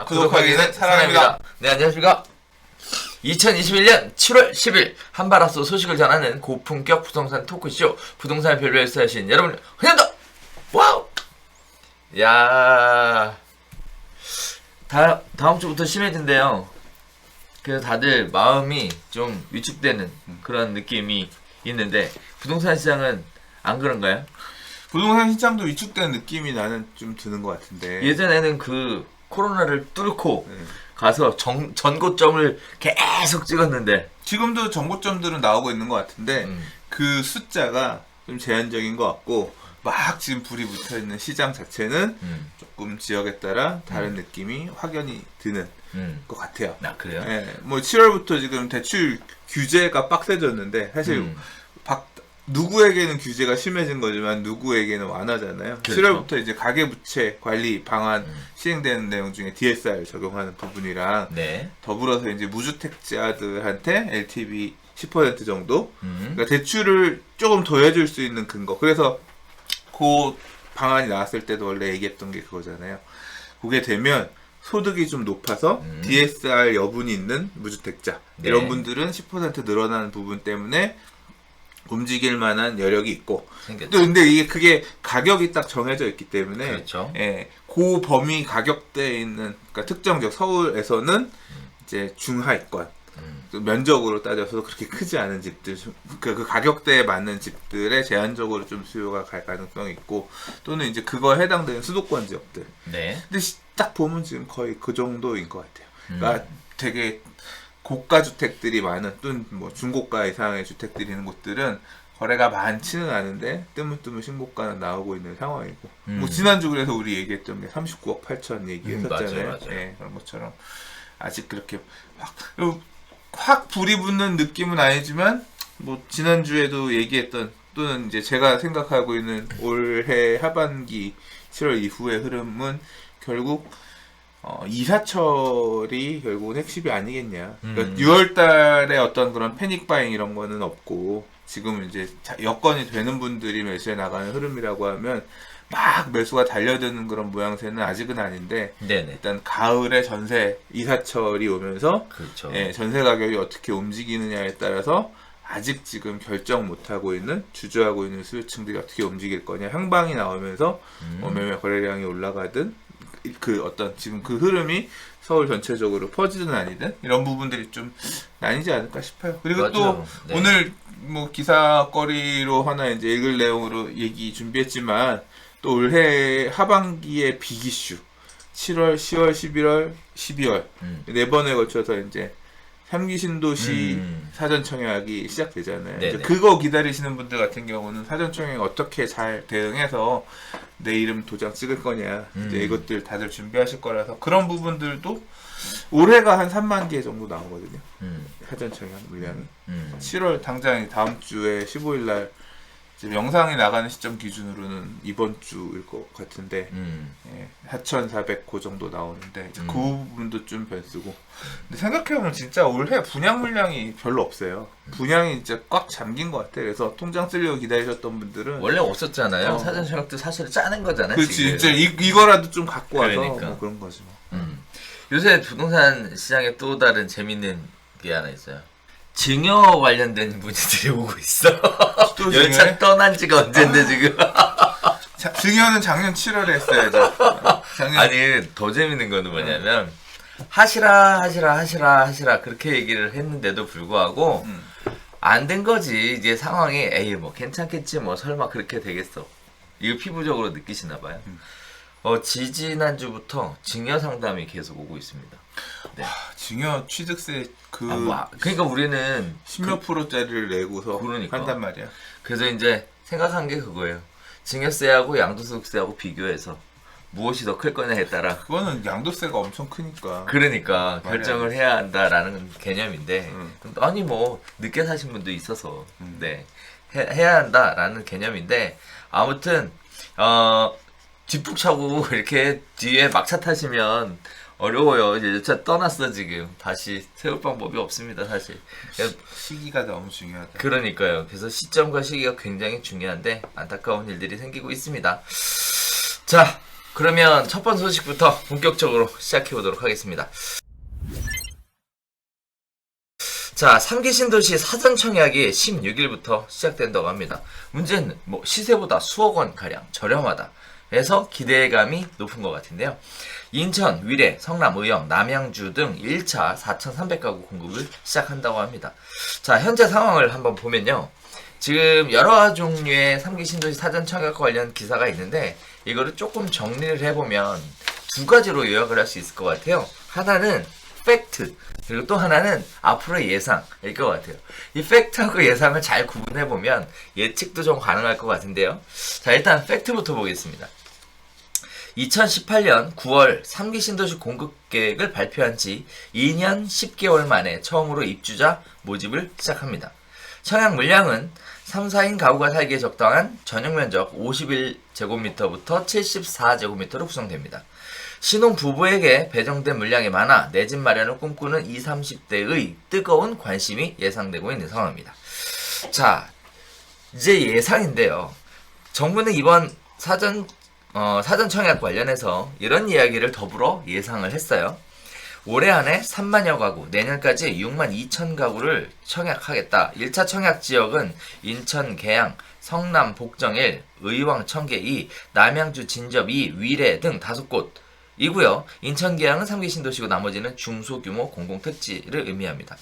구독하기는 사랑입니다. 네, 안녕하십니까. 2021년 7월 10일 한발 앞서 소식을 전하는 고품격 부동산 토크쇼 부동산 별별에서 하신 여러분 환영합니다. 와우. 야, 다음 주부터 심해진대요. 그래서 다들 마음이 좀 위축되는 그런 느낌이 있는데 부동산 시장은 안 그런가요? 부동산 시장도 위축되는 느낌이 나는 좀 드는 것 같은데. 예전에는 그 코로나를 뚫고 가서 전고점을 계속 찍었는데 지금도 정보점들은 나오고 있는 것 같은데 그 숫자가 좀 제한적인 것 같고 막 지금 불이 붙어 있는 시장 자체는 조금 지역에 따라 다른 느낌이 확연히 드는 것 같아요. 아, 그래요? 예, 뭐 7월부터 지금 대출 규제가 빡세졌는데 사실 누구에게는 규제가 심해진 거지만 누구에게는 완화잖아요. 그렇죠. 7월부터 이제 가계부채 관리 방안 시행되는 내용 중에 DSR 적용하는 부분이랑 네. 더불어서 이제 무주택자들한테 LTV 10% 정도 그러니까 대출을 조금 더 해줄 수 있는 근거. 그래서 그 방안이 나왔을 때도 원래 얘기했던 게 그거잖아요. 그게 되면 소득이 좀 높아서 DSR 여분이 있는 무주택자 네. 이런 분들은 10% 늘어나는 부분 때문에 움직일 만한 여력이 있고 생겼죠. 또 근데 이게 그게 가격이 딱 정해져 있기 때문에 그렇죠. 예, 그 범위 가격대에 있는 그러니까 특정 지역 서울에서는 이제 중하위권 면적으로 따져서 그렇게 크지 않은 집들 그 가격대에 맞는 집들에 제한적으로 좀 수요가 갈 가능성이 있고 또는 이제 그거에 해당되는 수도권 지역들. 네. 근데 딱 보면 지금 거의 그 정도인 것 같아요. 그러니까 되게 고가 주택들이 많은 또는 뭐 중고가 이상의 주택들이 있는 곳들은 거래가 많지는 않은데 뜨문뜨문 신고가는 나오고 있는 상황이고 뭐 지난주 그래서 우리 얘기했던 게 39억 8천 얘기했었잖아요. 맞아요. 네, 그런 것처럼 아직 그렇게 확 불이 붙는 느낌은 아니지만 뭐 지난주에도 얘기했던 또는 이제 제가 생각하고 있는 올해 하반기 7월 이후의 흐름은 결국 이사철이 결국은 핵심이 아니겠냐. 그러니까 6월 달에 어떤 그런 패닉 바잉 이런 거는 없고, 지금 이제 여건이 되는 분들이 매수해 나가는 흐름이라고 하면, 막 매수가 달려드는 그런 모양새는 아직은 아닌데, 네네. 일단 가을에 전세 이사철이 오면서, 그렇죠. 예, 전세 가격이 어떻게 움직이느냐에 따라서, 아직 지금 결정 못하고 있는, 주저하고 있는 수요층들이 어떻게 움직일 거냐, 향방이 나오면서, 매매 거래량이 올라가든, 그 어떤 지금 그 흐름이 서울 전체적으로 퍼지든 아니든 이런 부분들이 좀 나뉘지 않을까 싶어요. 그리고 맞아요. 또 네. 오늘 뭐 기사거리로 하나 이제 읽을 내용으로 얘기 준비했지만 또 올해 하반기의 빅 이슈 7월, 10월, 11월, 12월 네 번에 걸쳐서 이제 3기 신도시 사전 청약이 시작되잖아요. 이제 그거 기다리시는 분들 같은 경우는 사전 청약 어떻게 잘 대응해서 내 이름 도장 찍을 거냐 이제 이것들 다들 준비하실 거라서 그런 부분들도 올해가 한 3만 개 정도 나오거든요. 사전 청약 물량이 7월 당장 다음 주에 15일 날 지금 영상이 나가는 시점 기준으로는 이번 주일 것 같은데 4,400호 정도 나오는데 이제 그 부분도 좀 변수고 근데 생각해보면 진짜 올해 분양 물량이 별로 없어요. 분양이 진짜 꽉 잠긴 것 같아. 그래서 통장 쓰려고 기다리셨던 분들은 원래 없었잖아요. 사전 청약도 사실 짜는 거잖아요. 그렇지 지금. 진짜 이거라도 좀 갖고 와서 그러니까. 뭐 그런 거지 뭐. 요새 부동산 시장에 또 다른 재밌는 게 하나 있어요. 증여 관련된 문의들이 오고 있어. 또 열차 증여해? 떠난 지가 언젠데 지금. 증여는 작년 7월에 했어야죠. 작년 아니 더 재밌는 거는 뭐냐면 하시라 그렇게 얘기를 했는데도 불구하고 안 된 거지. 이제 상황이 에이 뭐 괜찮겠지 뭐 설마 그렇게 되겠어. 이거 피부적으로 느끼시나 봐요. 지지난주부터 증여 상담이 계속 오고 있습니다. 네. 증여 취득세 그러니까 우리는 10몇 프로짜리를 내고서 그러니까. 한단 말이야. 그래서 이제 생각한 게 그거예요. 증여세하고 양도소득세하고 비교해서 무엇이 더 클 거냐에 따라 그거는 양도세가 엄청 크니까. 그러니까 결정을 해야 한다라는 개념인데 아니 뭐 늦게 사신 분도 있어서 네 해야 한다라는 개념인데 아무튼 뒷북 차고 이렇게 뒤에 막차 타시면 어려워요. 이제 열차 떠났어 지금. 다시 세울 방법이 없습니다 사실. 시기가 너무 중요하다. 그러니까요. 그래서 시점과 시기가 굉장히 중요한데 안타까운 일들이 생기고 있습니다. 자, 그러면 첫 번째 소식부터 본격적으로 시작해 보도록 하겠습니다. 자, 3기 신도시 사전 청약이 16일부터 시작된다고 합니다. 문제는 뭐 시세보다 수억 원 가량 저렴하다 해서 기대감이 높은 것 같은데요. 인천, 위례, 성남, 의령, 남양주 등 1차 4,300가구 공급을 시작한다고 합니다. 자, 현재 상황을 한번 보면요. 지금 여러 종류의 3기 신도시 사전 청약 관련 기사가 있는데 이거를 조금 정리를 해보면 두 가지로 요약을 할 수 있을 것 같아요. 하나는 팩트, 그리고 또 하나는 앞으로의 예상일 것 같아요. 이 팩트하고 예상을 잘 구분해보면 예측도 좀 가능할 것 같은데요. 자, 일단 팩트부터 보겠습니다. 2018년 9월 3기 신도시 공급 계획을 발표한 지 2년 10개월 만에 처음으로 입주자 모집을 시작합니다. 청약 물량은 3, 4인 가구가 살기에 적당한 전용면적 51제곱미터부터 74제곱미터로 구성됩니다. 신혼 부부에게 배정된 물량이 많아 내 집 마련을 꿈꾸는 20, 30대의 뜨거운 관심이 예상되고 있는 상황입니다. 자, 이제 예상인데요. 정부는 이번 사전 청약 관련해서 이런 이야기를 더불어 예상을 했어요. 올해 안에 3만여 가구, 내년까지 6만 2천 가구를 청약하겠다. 1차 청약 지역은 인천, 계양, 성남, 복정 1, 의왕, 청계 2, 남양주, 진접 2, 위례 등 5곳 이고요. 인천, 계양은 3기 신도시고 나머지는 중소규모 공공택지를 의미합니다.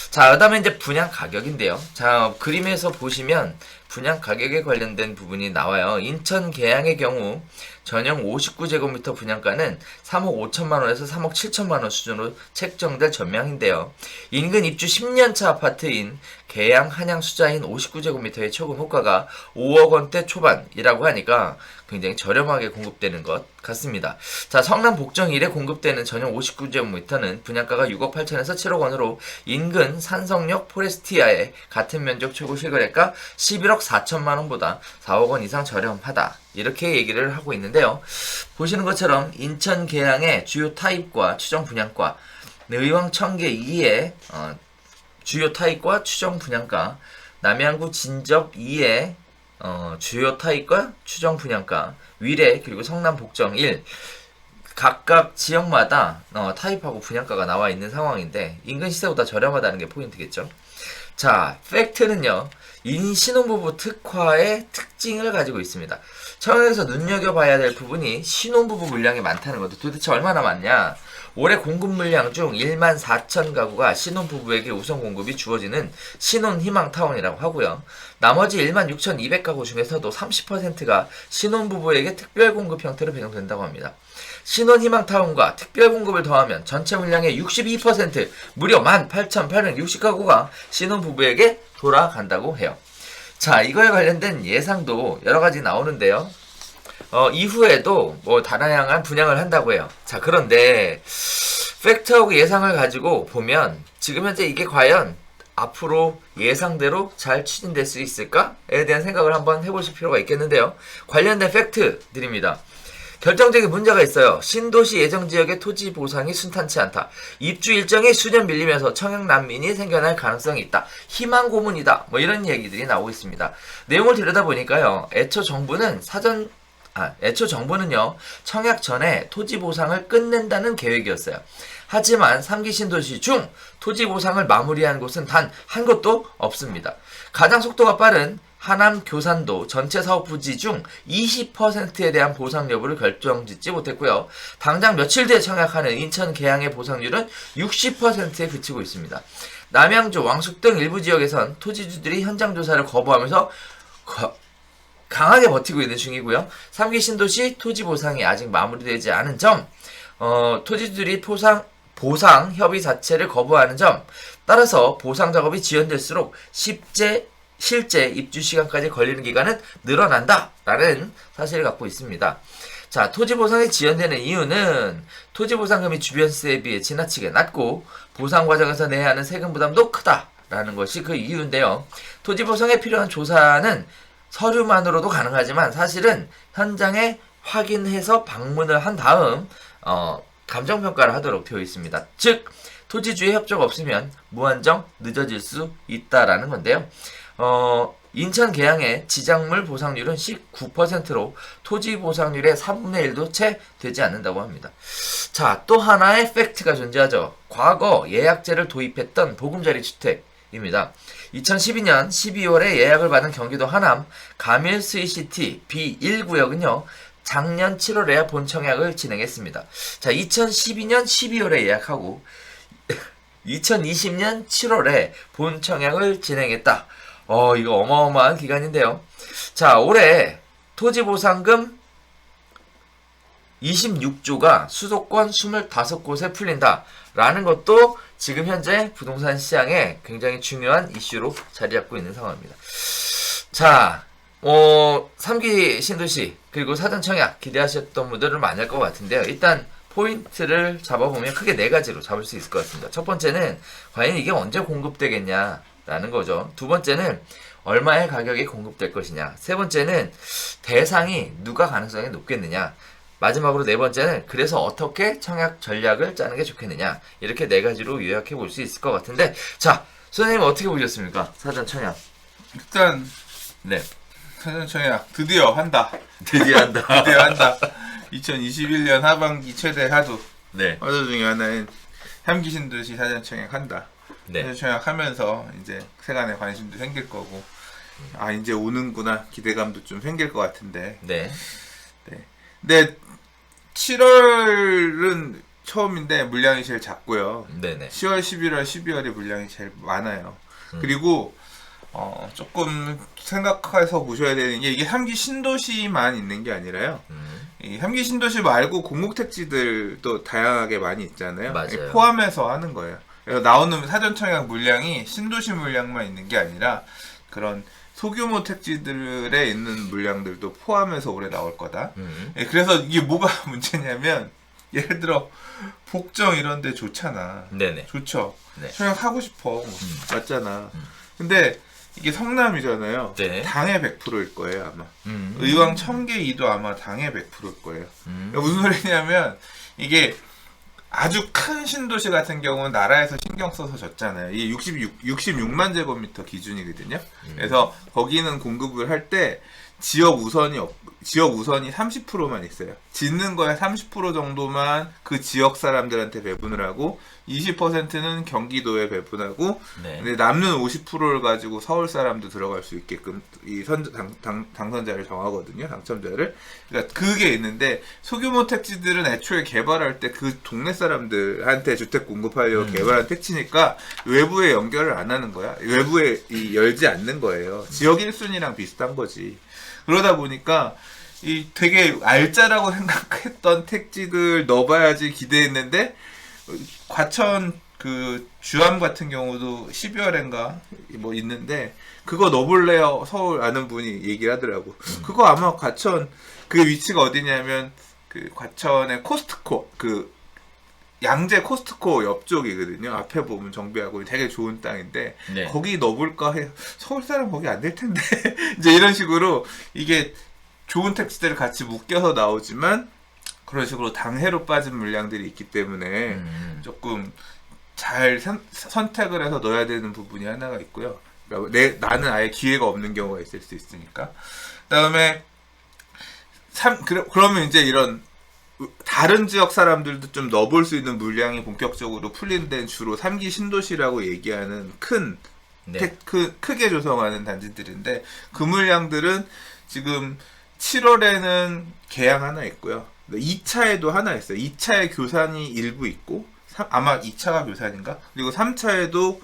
자, 그 다음에 이제 분양 가격인데요. 자, 그림에서 보시면 분양 가격에 관련된 부분이 나와요. 인천, 계양의 경우 전용 59제곱미터 분양가는 3억 5천만원에서 3억 7천만원 수준으로 책정될 전망인데요. 인근 입주 10년차 아파트인 계양, 한양, 수자인 59제곱미터의 초금 호가가 5억 원대 초반이라고 하니까 굉장히 저렴하게 공급되는 것 같습니다. 자, 성남 복정 1에 공급되는 전용 59제곱미터는 분양가가 6억 8천에서 7억 원으로 인근 산성역 포레스티아의 같은 면적 최고 실거래가 11억 4천만 원보다 4억 원 이상 저렴하다. 이렇게 얘기를 하고 있는데요. 보시는 것처럼 인천, 계양의 주요 타입과 추정 분양가, 의왕, 청계 2의 주요 타입과 추정 분양가, 남양구, 진접 2의 주요 타입과 추정 분양가, 위례 그리고 성남 복정 1 각각 지역마다 타입하고 분양가가 나와 있는 상황인데 인근 시세보다 저렴하다는 게 포인트겠죠. 자, 팩트는요. 신혼부부 특화의 특징을 가지고 있습니다. 청약에서 눈여겨봐야 될 부분이 신혼부부 물량이 많다는 것도 도대체 얼마나 많냐. 올해 공급 물량 중 1만 4천 가구가 신혼부부에게 우선 공급이 주어지는 신혼희망타운이라고 하고요. 나머지 1만 6,200가구 중에서도 30%가 신혼부부에게 특별공급 형태로 배정된다고 합니다. 신혼희망타운과 특별공급을 더하면 전체 물량의 62% 무려 18,860가구가 신혼부부에게 돌아간다고 해요. 자, 이거에 관련된 예상도 여러가지 나오는데요. 이후에도 뭐 다양한 분양을 한다고 해요. 자, 그런데 팩트하고 예상을 가지고 보면 지금 현재 이게 과연 앞으로 예상대로 잘 추진될 수 있을까에 대한 생각을 한번 해보실 필요가 있겠는데요. 관련된 팩트 드립니다. 결정적인 문제가 있어요. 신도시 예정지역의 토지 보상이 순탄치 않다. 입주 일정이 수년 밀리면서 청약 난민이 생겨날 가능성이 있다. 희망 고문이다. 뭐 이런 얘기들이 나오고 있습니다. 내용을 들여다보니까요. 애초 정부는요. 청약 전에 토지 보상을 끝낸다는 계획이었어요. 하지만 3기 신도시 중 토지 보상을 마무리한 곳은 단 한 곳도 없습니다. 가장 속도가 빠른 하남 교산도 전체 사업 부지 중 20%에 대한 보상 여부를 결정짓지 못했고요. 당장 며칠 뒤에 청약하는 인천 계양의 보상률은 60%에 그치고 있습니다. 남양주, 왕숙 등 일부 지역에선 토지주들이 현장 조사를 거부하면서 강하게 버티고 있는 중이고요. 3기 신도시 토지 보상이 아직 마무리되지 않은 점, 토지주들이 보상 협의 자체를 거부하는 점, 따라서 보상 작업이 지연될수록 실제 입주 시간까지 걸리는 기간은 늘어난다라는 사실을 갖고 있습니다. 자, 토지 보상이 지연되는 이유는 토지 보상금이 주변 시세에 비해 지나치게 낮고 보상 과정에서 내야 하는 세금 부담도 크다라는 것이 그 이유인데요. 토지 보상에 필요한 조사는 서류만으로도 가능하지만 사실은 현장에 확인해서 방문을 한 다음 감정평가를 하도록 되어 있습니다. 즉 토지주의 협조가 없으면 무한정 늦어질 수 있다라는 건데요. 인천 계양의 지작물 보상률은 19%로 토지 보상률의 3분의 1도 채 되지 않는다고 합니다. 자, 또 하나의 팩트가 존재하죠. 과거 예약제를 도입했던 보금자리 주택입니다. 2012년 12월에 예약을 받은 경기도 하남 가밀 스위시티 B1구역은요. 작년 7월에 본청약을 진행했습니다. 자, 2012년 12월에 예약하고 2020년 7월에 본청약을 진행했다. 이거 어마어마한 기간인데요. 자, 올해 토지보상금 26조가 수도권 25곳에 풀린다라는 것도 지금 현재 부동산 시장에 굉장히 중요한 이슈로 자리 잡고 있는 상황입니다. 자, 3기 신도시 그리고 사전청약 기대하셨던 분들은 많을 것 같은데요. 일단 포인트를 잡아보면 크게 4가지로 잡을 수 있을 것 같습니다. 첫 번째는 과연 이게 언제 공급되겠냐라는 거죠. 두 번째는 얼마의 가격이 공급될 것이냐. 세 번째는 대상이 누가 가능성이 높겠느냐. 마지막으로 네 번째는 그래서 어떻게 청약 전략을 짜는 게 좋겠느냐. 이렇게 4가지로 요약해 볼 수 있을 것 같은데, 자, 선생님 어떻게 보셨습니까? 사전청약. 일단 네. 사전청약 드디어 한다. 드디어 한다. 드디어 한다. 2021년 하반기 최대 화두. 네. 화두 중에 하나는 3기 신도시 사전청약 한다. 네. 사전청약 하면서 이제 세간의 관심도 생길 거고, 아 이제 오는구나 기대감도 좀 생길 것 같은데. 네. 근데 7월은 처음인데 물량이 제일 작고요. 네네. 10월, 11월, 12월에 물량이 제일 많아요. 그리고 조금 생각해서 보셔야 되는 게 이게 3기 신도시만 있는 게 아니라요. 이 3기 신도시 말고 공목택지들도 다양하게 많이 있잖아요. 맞아요. 포함해서 하는 거예요. 그래서 나오는 사전청약 물량이 신도시 물량만 있는 게 아니라 그런 소규모 택지들에 있는 물량들도 포함해서 올해 나올 거다. 그래서 이게 뭐가 문제냐면 예를 들어 복정 이런 데 좋잖아. 네네. 좋죠. 네. 청약하고 싶어. 맞잖아. 근데 이게 성남이잖아요. 네. 당해 100%일 거예요 아마. 의왕 청계이도 아마 당해 100%일 거예요. 무슨 소리냐면 이게 아주 큰 신도시 같은 경우는 나라에서 신경 써서 졌잖아요. 이게 66만 제곱미터 기준이거든요. 그래서 거기는 공급을 할 때 지역 우선이 30%만 있어요. 짓는 거에 30% 정도만 그 지역 사람들한테 배분을 하고 20%는 경기도에 배분하고 네. 근데 남는 50%를 가지고 서울 사람도 들어갈 수 있게끔 이 당선자를 정하거든요. 당첨자를. 그러니까 그게 있는데 소규모 택지들은 애초에 개발할 때 그 동네 사람들한테 주택 공급하려고 개발한 택지니까 외부에 연결을 안 하는 거야. 외부에 열지 않는 거예요. 지역 1순위랑 비슷한 거지. 그러다 보니까 이 되게 알짜라고 생각했던 택지들 넣어봐야지 기대했는데 과천 그 주암 같은 경우도 12월인가 뭐 있는데 그거 넣어볼래요? 서울 아는 분이 얘기를 하더라고. 그거 아마 과천 그 위치가 어디냐면 그 과천의 코스트코 그 양재 코스트코 옆쪽이거든요. 앞에 보면 정비하고 되게 좋은 땅인데 네. 거기 넣어볼까 해. 서울 사람 거기 안 될 텐데 이제 이런 식으로 이게 좋은 택지들을 같이 묶여서 나오지만 그런 식으로 당해로 빠진 물량들이 있기 때문에 조금 잘 선택을 해서 넣어야 되는 부분이 하나가 있고요. 그러니까 나는 아예 기회가 없는 경우가 있을 수 있으니까. 그다음에 그러면 이제 이런 다른 지역 사람들도 좀 넣어볼 수 있는 물량이 본격적으로 풀린 데는 주로 3기 신도시라고 얘기하는 큰 네. 크게 조성하는 단지들인데 그 물량들은 지금 7월에는 계양 하나 있고요. 2차에도 하나 있어요. 2차에 교산이 일부 있고 아마 2차가 교산인가? 그리고 3차에도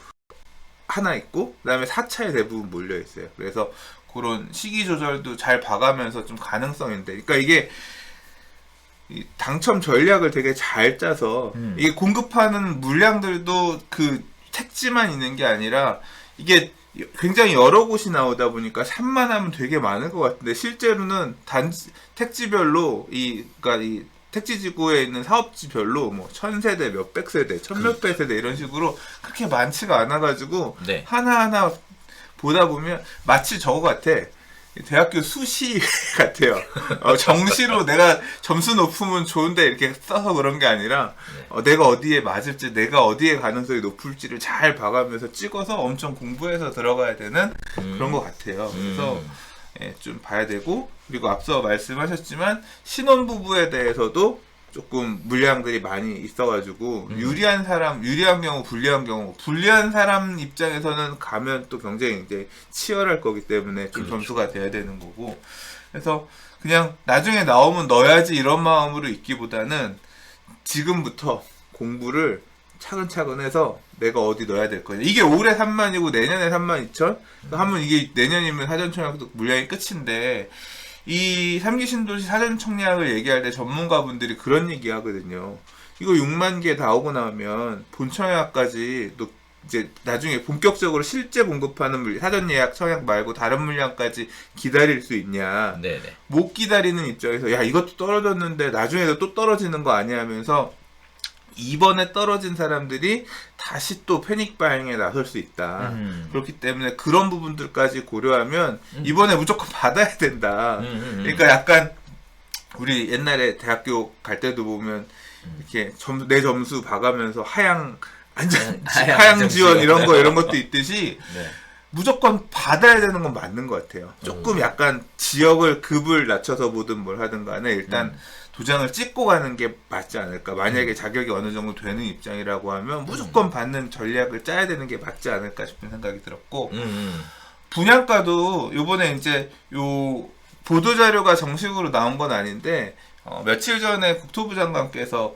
하나 있고 그다음에 4차에 대부분 몰려 있어요. 그래서 그런 시기 조절도 잘 봐가면서 좀 가능성인데 그러니까 이게 이 당첨 전략을 되게 잘 짜서 이게 공급하는 물량들도 그 택지만 있는 게 아니라 이게 굉장히 여러 곳이 나오다 보니까 산만하면 되게 많을 것 같은데 실제로는 택지별로 그러니까 이 택지지구에 있는 사업지별로 뭐 1000세대, 몇백 세대, 천몇백 세대 이런 식으로 그렇게 많지가 않아가지고 네. 하나하나 보다 보면 마치 저거 같아. 대학교 수시 같아요. 정시로 내가 점수 높으면 좋은데 이렇게 써서 그런 게 아니라 내가 어디에 맞을지, 내가 어디에 가능성이 높을지를 잘 봐가면서 찍어서 엄청 공부해서 들어가야 되는 그런 것 같아요. 그래서 좀 봐야 되고, 그리고 앞서 말씀하셨지만 신혼부부에 대해서도 조금 물량들이 많이 있어가지고 유리한 경우, 불리한 사람 입장에서는 가면 또 경쟁이 이제 치열할 거기 때문에 좀 점수가 돼야 되는 거고, 그래서 그냥 나중에 나오면 넣어야지 이런 마음으로 있기보다는 지금부터 공부를 차근차근 해서 내가 어디 넣어야 될 거냐. 이게 올해 3만이고 내년에 32,000? 하면 이게 내년이면 사전청약도 물량이 끝인데, 이 3기 신도시 사전청약을 얘기할 때 전문가분들이 그런 얘기 하거든요. 이거 6만 개 다 오고 나면 본청약까지 또 이제 나중에 본격적으로 실제 공급하는 사전 예약 청약 말고 다른 물량까지 기다릴 수 있냐. 네네. 못 기다리는 입장에서 야, 이것도 떨어졌는데 나중에도 또 떨어지는 거 아니야 하면서 이번에 떨어진 사람들이 다시 또 패닉 바잉에 나설 수 있다. 그렇기 때문에 그런 부분들까지 고려하면 이번에 무조건 받아야 된다. 그러니까 약간 우리 옛날에 대학교 갈 때도 보면 이렇게 내 점수 봐가면서 하향 지원 이런 것도 있듯이 네. 무조건 받아야 되는 건 맞는 것 같아요. 조금 약간 급을 낮춰서 보든 뭘 하든 간에 일단 도장을 찍고 가는 게 맞지 않을까. 만약에 자격이 어느 정도 되는 입장이라고 하면 무조건 받는 전략을 짜야 되는 게 맞지 않을까 싶은 생각이 들었고, 분양가도 요번에 이제 요 보도자료가 정식으로 나온 건 아닌데, 며칠 전에 국토부 장관께서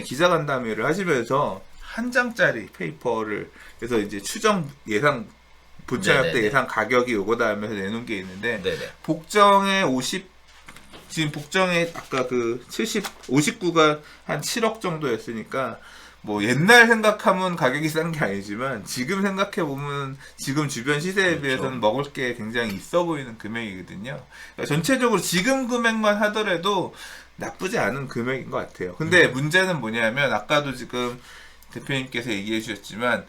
기자 간담회를 하시면서 한 장짜리 페이퍼를, 그래서 이제 추정 예상, 본청약 때 예상 가격이 요거다 하면서 내놓은 게 있는데, 지금 복정에 아까 그 59가 한 7억 정도였으니까, 뭐 옛날 생각하면 가격이 싼 게 아니지만 지금 생각해보면 지금 주변 시세에 비해서는 먹을 게 굉장히 있어 보이는 금액이거든요. 그러니까 전체적으로 지금 금액만 하더라도 나쁘지 않은 금액인 것 같아요. 근데 문제는 뭐냐면 아까도 지금 대표님께서 얘기해 주셨지만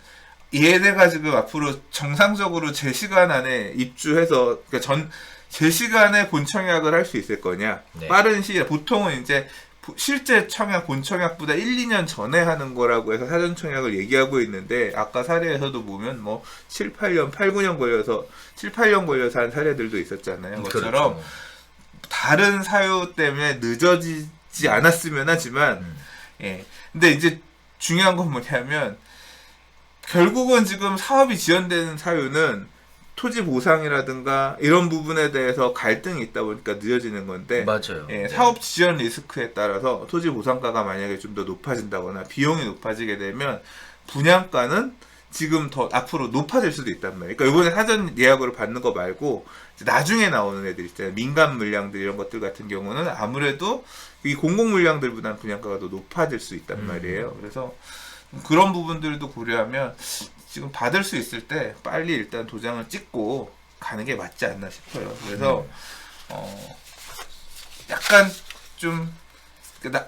얘네가 지금 앞으로 정상적으로 제 시간 안에 입주해서, 그러니까 제 시간에 본청약을 할 수 있을 거냐. 네. 빠른 시일, 보통은 이제 실제 청약, 본청약보다 1, 2년 전에 하는 거라고 해서 사전청약을 얘기하고 있는데, 아까 사례에서도 보면 뭐 7, 8년 걸려서 한 사례들도 있었잖아요. 그것처럼 그렇죠. 다른 사유 때문에 늦어지지 않았으면 하지만, 근데 이제 중요한 건 뭐냐면, 결국은 지금 사업이 지연되는 사유는 토지 보상이라든가 이런 부분에 대해서 갈등이 있다 보니까 늦어지는 건데, 맞아요. 사업 지연 리스크에 따라서 토지 보상가가 만약에 좀 더 높아진다거나 비용이 높아지게 되면 분양가는 지금 더 앞으로 높아질 수도 있단 말이에요. 그러니까 이번에 사전 예약으로 받는 거 말고 나중에 나오는 애들 있잖아요. 민간 물량들 이런 것들 같은 경우는 아무래도 이 공공 물량들보다는 분양가가 더 높아질 수 있단 말이에요. 그래서 그런 부분들도 고려하면 지금 받을 수 있을 때 빨리 일단 도장을 찍고 가는 게 맞지 않나 싶어요. 그래서 약간 좀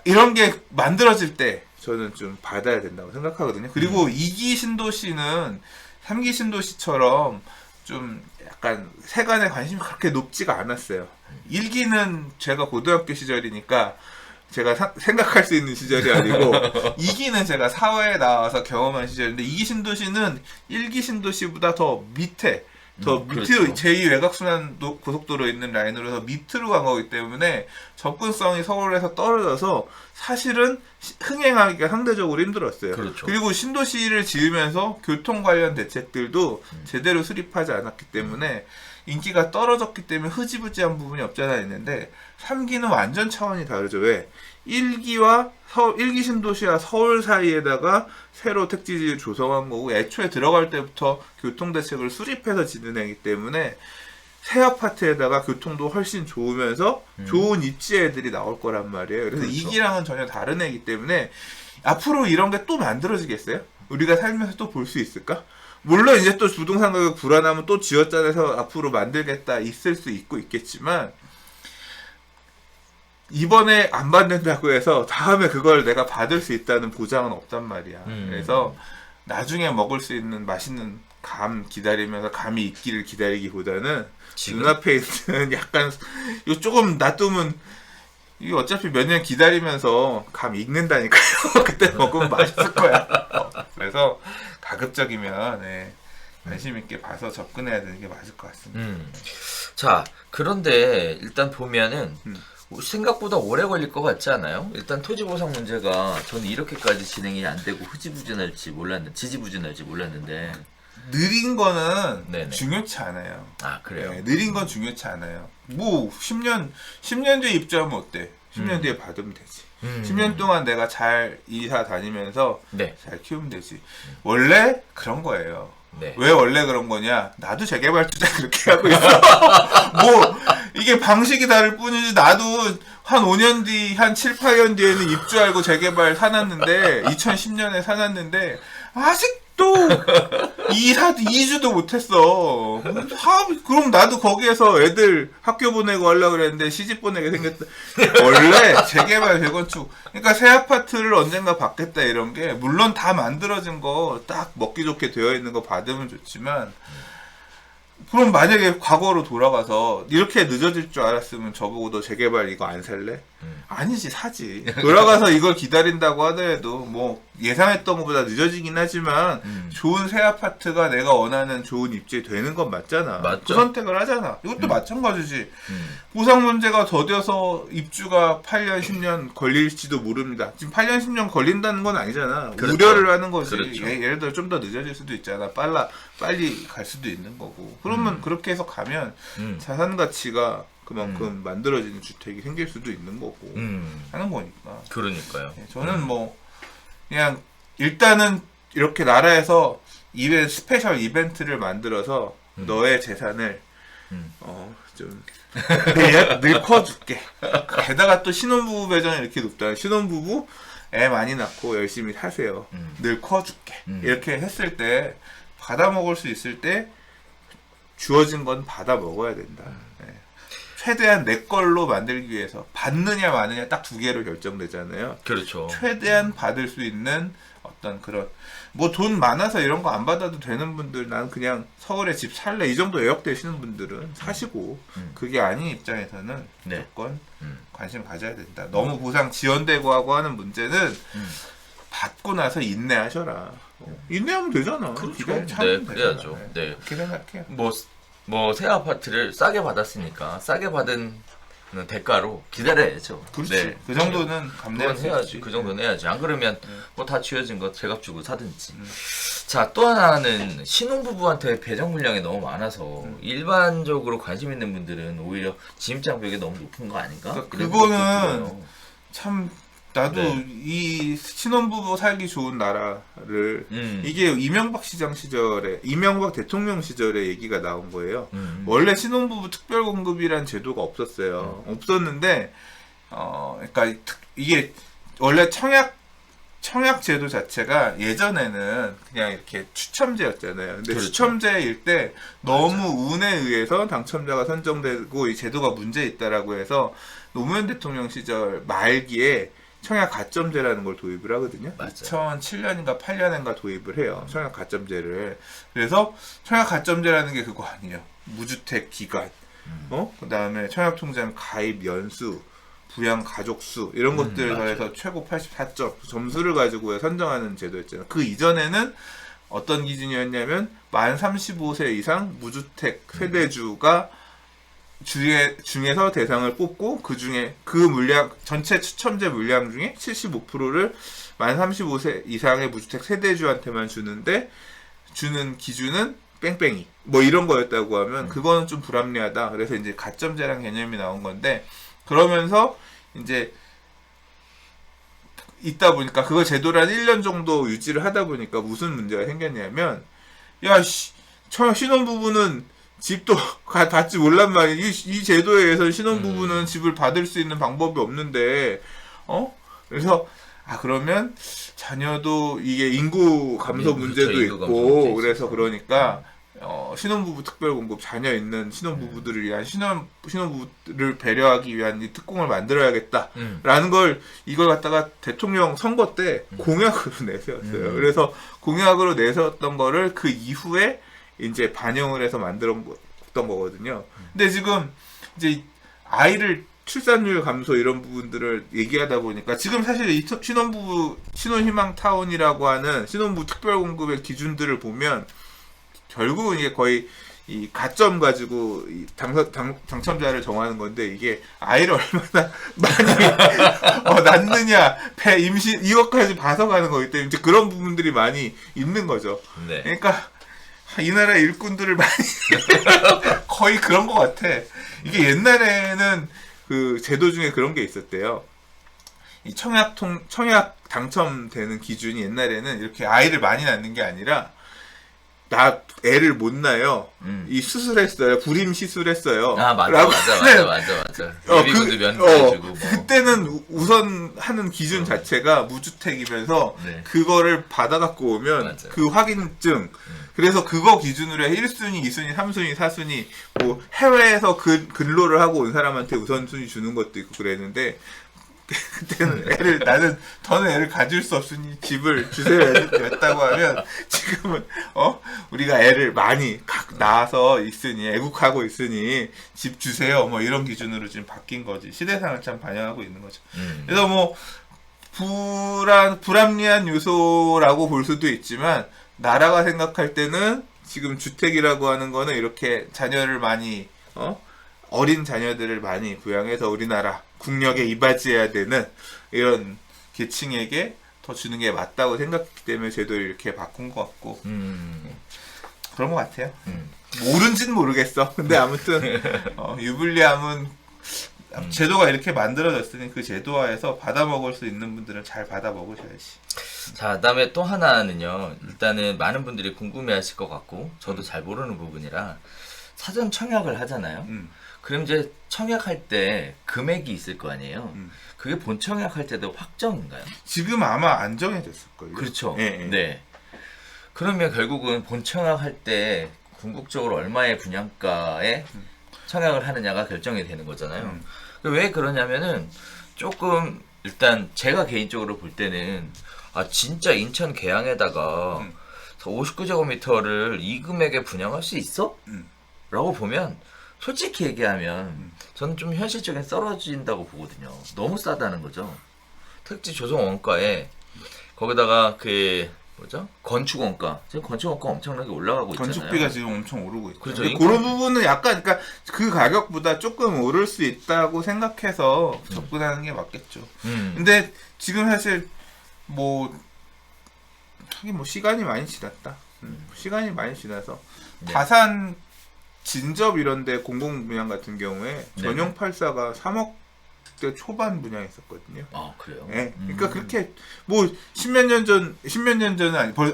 이런 게 만들어질 때 저는 좀 받아야 된다고 생각하거든요. 그리고 2기 신도시는 3기 신도시처럼 좀 약간 세간의 관심이 그렇게 높지가 않았어요. 1기는 제가 고등학교 시절이니까 제가 생각할 수 있는 시절이 아니고 2기는 제가 사회에 나와서 경험한 시절인데, 2기 신도시는 1기 신도시보다 더 밑에 밑으로, 그렇죠. 제2 외곽순환 고속도로 있는 라인으로 해서 밑으로 간 거기 때문에 접근성이 서울에서 떨어져서 사실은 흥행하기가 상대적으로 힘들었어요. 그렇죠. 그리고 신도시를 지으면서 교통 관련 대책들도 제대로 수립하지 않았기 때문에 인기가 떨어졌기 때문에 흐지부지한 부분이 없잖아 있는데, 3기는 완전 차원이 다르죠. 왜? 1기 신도시와 서울 사이에다가 새로 택지지를 조성한 거고, 애초에 들어갈 때부터 교통대책을 수립해서 짓는 애기 때문에 새 아파트에다가 교통도 훨씬 좋으면서 좋은 입지 애들이 나올 거란 말이에요. 그래서 그렇죠. 2기랑은 전혀 다른 애기 때문에 앞으로 이런 게 또 만들어지겠어요? 우리가 살면서 또 볼 수 있을까? 물론 이제 또 부동산 가격 불안하면 또 지어짜내서 앞으로 만들겠다 있을 수 있고 있겠지만, 이번에 안 받는다고 해서 다음에 그걸 내가 받을 수 있다는 보장은 없단 말이야. 그래서 나중에 먹을 수 있는 맛있는 감 기다리면서 감이 익기를 기다리기보다는 지금? 눈앞에 있는 약간 이거 조금 놔두면 이게 어차피 몇 년 기다리면서 감 익는다니까요. 그때 먹으면 맛있을 거야. 그래서 가급적이면 네, 관심 있게 봐서 접근해야 되는 게 맞을 것 같습니다. 자, 그런데 일단 보면은 생각보다 오래 걸릴 것 같지 않아요? 일단 토지보상 문제가 저는 이렇게까지 진행이 안 되고 지지부진할지 몰랐는데. 느린 거는 네네. 중요치 않아요. 아, 그래요? 네, 느린 건 중요치 않아요. 뭐 10년 뒤에 입주하면 어때? 10년 뒤에 받으면 되지. 10년 동안 내가 잘 이사 다니면서 네. 잘 키우면 되지. 원래 그런 거예요. 네. 왜 원래 그런 거냐? 나도 재개발 투자 그렇게 하고 있어. 뭐 이게 방식이 다를 뿐이지 나도 한 5년 뒤, 한 7, 8년 뒤에는 입주하고 재개발 사놨는데 2010년에 사놨는데 아직도 이사도 2주도 못했어. 그럼 나도 거기에서 애들 학교 보내고 하려고 그랬는데 시집 보내게 생겼다. 원래 재개발 재건축 그러니까 새 아파트를 언젠가 받겠다 이런 게 물론 다 만들어진 거 딱 먹기 좋게 되어 있는 거 받으면 좋지만 그럼 만약에 과거로 돌아가서 이렇게 늦어질 줄 알았으면 저보고 너 재개발 이거 안 살래? 아니지 사지. 돌아가서 이걸 기다린다고 하더라도 뭐 예상했던 것보다 늦어지긴 하지만 좋은 새 아파트가 내가 원하는 좋은 입지에 되는 건 맞잖아. 맞죠? 그 선택을 하잖아. 이것도 마찬가지지. 보상 문제가 더뎌서 입주가 8년 10년 걸릴지도 모릅니다. 지금 8년 10년 걸린다는 건 아니잖아. 그렇죠. 우려를 하는 거지. 그렇죠. 예를 들어 좀 더 늦어질 수도 있잖아. 빨리 갈 수도 있는 거고. 그러면 그렇게 해서 가면 자산 가치가 그만큼 만들어지는 주택이 생길 수도 있는 거고 하는 거니까. 그러니까요. 저는 뭐 그냥 일단은 이렇게 나라에서 스페셜 이벤트를 만들어서 너의 재산을 좀 늙어줄게. 게다가 또 신혼부부 배정이 이렇게 높다. 신혼부부 애 많이 낳고 열심히 사세요. 늙어줄게. 이렇게 했을 때 받아 먹을 수 있을 때 주어진 건 받아 먹어야 된다. 네. 최대한 내 걸로 만들기 위해서 받느냐 마느냐 딱 두 개로 결정되잖아요. 그렇죠. 최대한 받을 수 있는 어떤 그런 뭐 돈 많아서 이런 거 안 받아도 되는 분들 난 그냥 서울에 집 살래 이 정도 예약되시는 분들은 사시고 그게 아닌 입장에서는 네. 무조건 관심 가져야 된다. 너무 보상 지연되고 하고 하는 문제는 받고 나서 인내하셔라. 인내하면 되잖아. 그렇죠. 기다려 참으면 네, 되잖아. 그래야죠. 네. 그렇게 생각해요. 뭐 새 아파트를 싸게 받았으니까 싸게 받은 대가로 기다려야죠. 그렇지. 네. 그 정도는 감내할 그건 수 해야지. 있지. 그 정도는 해야지. 안 그러면 뭐 다 쥐어진 거 제값 주고 사든지. 자, 또 하나는 신혼부부한테 배정 물량이 너무 많아서 일반적으로 관심 있는 분들은 오히려 진입장벽이 너무 높은 거 아닌가? 그러니까 이런 그거는 생각도 들어요. 참 나도 네. 이 신혼부부 살기 좋은 나라를 이게 이명박 대통령 시절에 얘기가 나온 거예요. 원래 신혼부부 특별공급이란 제도가 없었어요. 없었는데 그러니까 이게 원래 청약 제도 자체가 예전에는 그냥 이렇게 추첨제였잖아요. 근데 그렇죠. 추첨제일 때 너무 운에 의해서 당첨자가 선정되고 이 제도가 문제 있다라고 해서 노무현 대통령 시절 말기에 청약 가점제라는 걸 도입을 하거든요. 맞아요. 2007년인가 8년인가 도입을 해요. 청약 가점제를. 그래서 청약 가점제라는 게 그거 아니에요. 무주택 기간, 그다음에 청약 통장 가입 연수, 부양 가족 수 이런 것들을 더해서 최고 84점 점수를 가지고 선정하는 제도였잖아요. 그 이전에는 어떤 기준이었냐면 만 35세 이상 무주택 세대주가 중에서 대상을 뽑고 그 중에 그 물량 전체 추첨제 물량 중에 75%를 만 35세 이상의 무주택 세대주한테만 주는 기준은 뺑뺑이 뭐 이런 거였다고 하면 그거는 좀 불합리하다. 그래서 이제 가점제라는 개념이 나온 건데 그러면서 이제 있다 보니까 그거 제도를 한 1년 정도 유지를 하다 보니까 무슨 문제가 생겼냐면 신혼부부는 집도 받지 몰란 말이야. 이 제도에 의해서 신혼부부는 집을 받을 수 있는 방법이 없는데, 그래서, 그러면 자녀도 이게 인구 감소 문제도 인구 감소 있고, 문제 그래서 그러니까, 신혼부부 특별공급 자녀 있는 신혼부부들을 위한 신혼부부를 배려하기 위한 이 특공을 만들어야겠다라는 이걸 갖다가 대통령 선거 때 공약으로 내세웠어요. 그래서 공약으로 내세웠던 거를 그 이후에 이제 반영을 해서 만들었던 거거든요. 근데 지금 이제 아이를 출산율 감소 이런 부분들을 얘기하다 보니까 지금 사실 이 신혼희망타운이라고 하는 신혼부부 특별공급의 기준들을 보면 결국은 이게 거의 이 가점 가지고 이 당첨자를 정하는 건데 이게 아이를 얼마나 많이 낳느냐, 배 임신 이것까지 봐서 가는 거기 때문에 이제 그런 부분들이 많이 있는 거죠. 네. 그러니까 이 나라 일꾼들을 많이 거의 그런 것 같아. 이게 옛날에는 그 제도 중에 그런 게 있었대요. 이 청약 당첨되는 기준이 옛날에는 이렇게 아이를 많이 낳는 게 아니라 나 애를 못 낳아요. 이 수술했어요. 불임 시술했어요. 아 맞아. 예비군도 면제해주고 뭐. 그때는 우선 하는 기준 자체가 무주택이면서 네. 그거를 받아갖고 오면 맞아. 그 확인증. 그래서 그거 기준으로 1순위, 2순위, 3순위, 4순위 뭐 해외에서 근로를 하고 온 사람한테 우선순위 주는 것도 있고 그랬는데 그때는 저는 애를 가질 수 없으니 집을 주세요 였다고 하면 지금은 우리가 애를 많이 낳아서 있으니 애국하고 있으니 집 주세요 뭐 이런 기준으로 지금 바뀐 거지. 시대상을 참 반영하고 있는 거죠. 그래서 뭐 불합리한 요소라고 볼 수도 있지만 나라가 생각할 때는 지금 주택이라고 하는 거는 이렇게 자녀를 많이 어린 자녀들을 많이 부양해서 우리나라 국력에 이바지해야 되는 이런 계층에게 더 주는 게 맞다고 생각했기 때문에 제도를 이렇게 바꾼 것 같고 그런 것 같아요. 옳은지는 모르겠어. 근데 아무튼 유불리함은 제도가 이렇게 만들어졌으니 그 제도하에서 받아먹을 수 있는 분들은 잘 받아먹으셔야지. 자, 그다음에 또 하나는요. 일단은 많은 분들이 궁금해하실 것 같고 저도 잘 모르는 부분이라 사전 청약을 하잖아요. 그럼 이제 청약할 때 금액이 있을 거 아니에요. 그게 본 청약할 때도 확정인가요? 지금 아마 안 정해졌을 거예요. 그렇죠. 예. 네. 그러면 결국은 본 청약할 때 궁극적으로 얼마의 분양가에 청약을 하느냐가 결정이 되는 거잖아요. 왜 그러냐면은 조금 일단 제가 개인적으로 볼 때는 진짜 인천 계양에다가 59제곱미터를 이 금액에 분양할 수 있어? 라고 보면 솔직히 얘기하면 저는 좀 현실적인 떨어진다고 보거든요. 너무 싸다는 거죠. 택지 조성 원가에 거기다가 건축 원가. 지금 건축 원가 엄청나게 올라가고 있잖아요. 건축비가 지금 엄청 오르고 있죠. 그렇죠. 그런 부분은 약간 그러니까 그 가격보다 조금 오를 수 있다고 생각해서 접근하는 게 맞겠죠. 근데 지금 사실 하긴 시간이 많이 지났다. 시간이 많이 지나서 네. 다산 진접 이런데 공공분양 같은 경우에 전용 84가 3억대 초반 분양했었거든요. 아 그래요? 네. 그러니까 그렇게 십몇 년 전은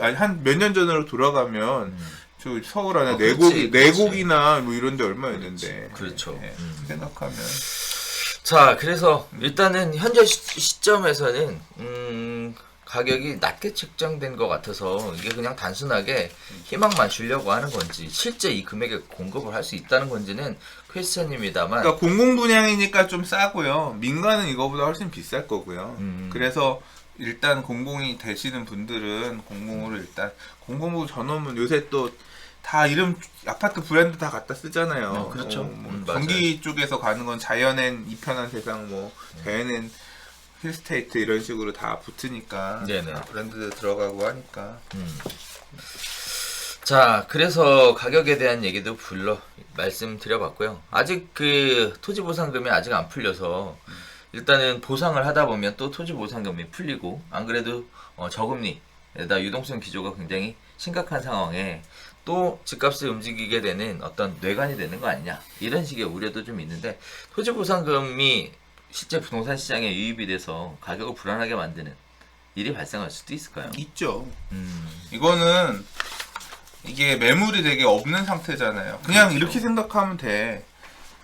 아니 한 몇 년 전으로 돌아가면 저 서울 안에 내곡이나 뭐 이런데 얼마였는데. 그렇죠. 네. 생각하면. 자, 그래서 일단은 현재 시점에서는 가격이 낮게 책정된 것 같아서 이게 그냥 단순하게 희망만 주려고 하는 건지 실제 이 금액에 공급을 할 수 있다는 건지는 퀘스천입니다만. 그러니까 공공분양이니까 좀 싸고요. 민간은 이거보다 훨씬 비쌀 거고요. 그래서 일단 공공이 되시는 분들은 공공으로 일단 공공부 전원은 요새 또 다 이름 아파트 브랜드 다 갖다 쓰잖아요. 그렇죠. 전기 쪽에서 가는 건 자연엔 이편한 세상 자연엔 힐스테이트 이런 식으로 다 붙으니까 다 브랜드 들어가고 하니까. 자, 그래서 가격에 대한 얘기도 말씀드려봤고요. 아직 토지보상금이 아직 안 풀려서 일단은 보상을 하다 보면 또 토지보상금이 풀리고 안 그래도 저금리에다 유동성 기조가 굉장히 심각한 상황에 또 집값이 움직이게 되는 어떤 뇌관이 되는 거 아니냐 이런 식의 우려도 좀 있는데 토지보상금이 실제 부동산 시장에 유입이 돼서 가격을 불안하게 만드는 일이 발생할 수도 있을까요? 있죠. 이거는 이게 매물이 되게 없는 상태잖아요. 그냥 그렇죠. 이렇게 생각하면 돼.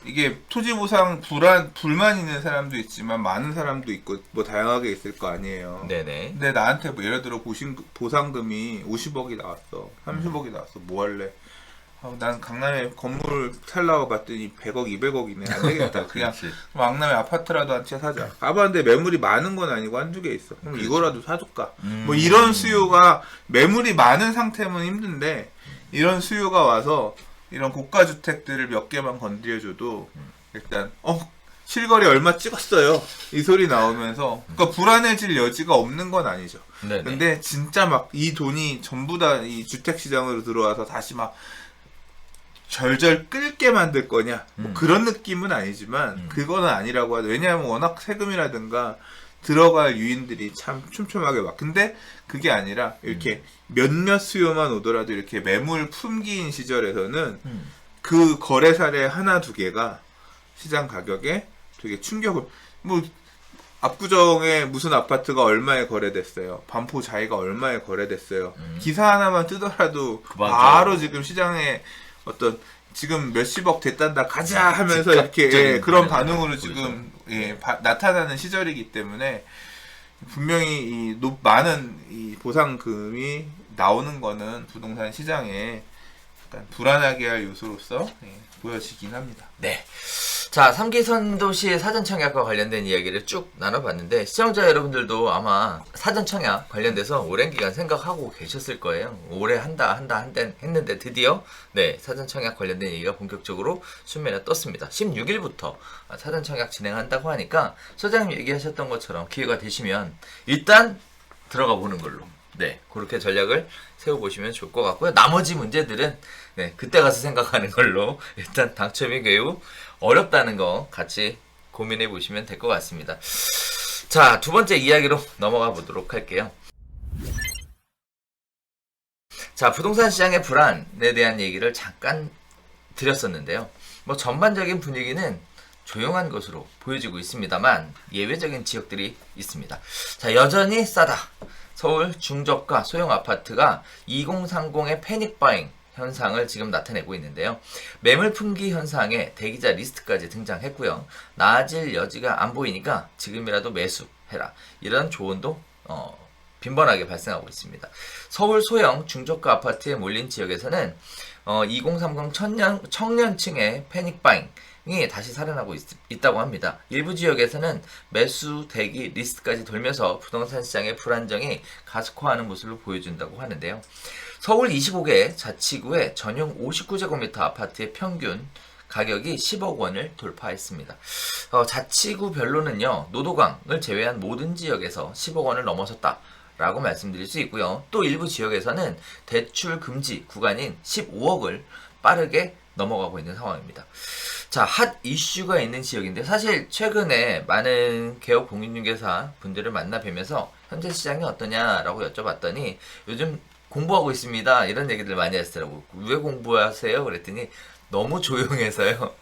이게 토지보상 불만 있는 사람도 있지만 많은 사람도 있고 다양하게 있을 거 아니에요. 네네. 근데 나한테 예를 들어 보상금이 50억이 나왔어. 30억이 나왔어. 뭐 할래? 난 강남에 건물 살라고 봤더니 100억, 200억이네. 안 되겠다. 그냥 강남에 아파트라도 한 채 사자. 가봤는데 매물이 많은 건 아니고 한두 개 있어. 그럼 이거라도 사줄까? 이런 수요가 매물이 많은 상태면 힘든데 이런 수요가 와서 이런 고가 주택들을 몇 개만 건드려줘도 일단 실거래 얼마 찍었어요 이 소리 나오면서 그러니까 불안해질 여지가 없는 건 아니죠. 네네. 근데 진짜 막 이 돈이 전부 다 이 주택 시장으로 들어와서 다시 막 절절 끓게 만들 거냐 뭐 그런 느낌은 아니지만 그거는 아니라고 하죠. 왜냐하면 워낙 세금이라든가 들어갈 유인들이 참 촘촘하게 막 근데 그게 아니라 이렇게 몇몇 수요만 오더라도 이렇게 매물 품기인 시절에서는 그 거래 사례 하나 두 개가 시장 가격에 되게 충격을 뭐 압구정에 무슨 아파트가 얼마에 거래됐어요. 반포 자이가 얼마에 거래됐어요. 기사 하나만 뜨더라도 맞아요. 바로 지금 시장에 어떤 지금 몇십억 됐단다 가자 하면서 이렇게 그런 반응으로 지금 나타나는 시절이기 때문에 분명히 이 많은 이 보상금이 나오는 거는 부동산 시장에 약간 불안하게 할 요소로서 보여지긴 합니다. 네. 자, 3기 선도시 사전청약과 관련된 이야기를 쭉 나눠봤는데 시청자 여러분들도 아마 사전청약 관련돼서 오랜 기간 생각하고 계셨을 거예요. 올해 한다 했는데 드디어 사전청약 관련된 얘기가 본격적으로 수면에 떴습니다. 16일부터 사전청약 진행한다고 하니까 소장님 얘기하셨던 것처럼 기회가 되시면 일단 들어가 보는 걸로 그렇게 전략을 세워보시면 좋을 것 같고요. 나머지 문제들은 그때 가서 생각하는 걸로 일단 당첨이 매우 어렵다는 거 같이 고민해 보시면 될 것 같습니다. 자, 두 번째 이야기로 넘어가 보도록 할게요. 자, 부동산 시장의 불안에 대한 얘기를 잠깐 드렸었는데요. 뭐 전반적인 분위기는 조용한 것으로 보여지고 있습니다만 예외적인 지역들이 있습니다. 자, 여전히 싸다. 서울 중저가 소형 아파트가 2030의 패닉 바잉 현상을 지금 나타내고 있는데요. 매물 품귀 현상에 대기자 리스트까지 등장했고요. 나아질 여지가 안 보이니까 지금이라도 매수해라. 이런 조언도 빈번하게 발생하고 있습니다. 서울 소형 중저가 아파트에 몰린 지역에서는 2030 청년층의 패닉바잉이 다시 살아나고 있다고 합니다. 일부 지역에서는 매수 대기 리스트까지 돌면서 부동산 시장의 불안정이 가속화하는 모습을 보여준다고 하는데요. 서울 25개 자치구의 전용 59제곱미터 아파트의 평균 가격이 10억 원을 돌파했습니다. 자치구별로는요, 노도강을 제외한 모든 지역에서 10억 원을 넘어섰다 라고 말씀드릴 수 있고요. 또 일부 지역에서는 대출 금지 구간인 15억을 빠르게 넘어가고 있는 상황입니다. 자, 핫 이슈가 있는 지역인데 사실 최근에 많은 개업 공인중개사 분들을 만나 뵈면서 현재 시장이 어떠냐라고 여쭤봤더니 요즘 공부하고 있습니다. 이런 얘기들 많이 하시더라고요. 왜 공부하세요? 그랬더니 너무 조용해서요.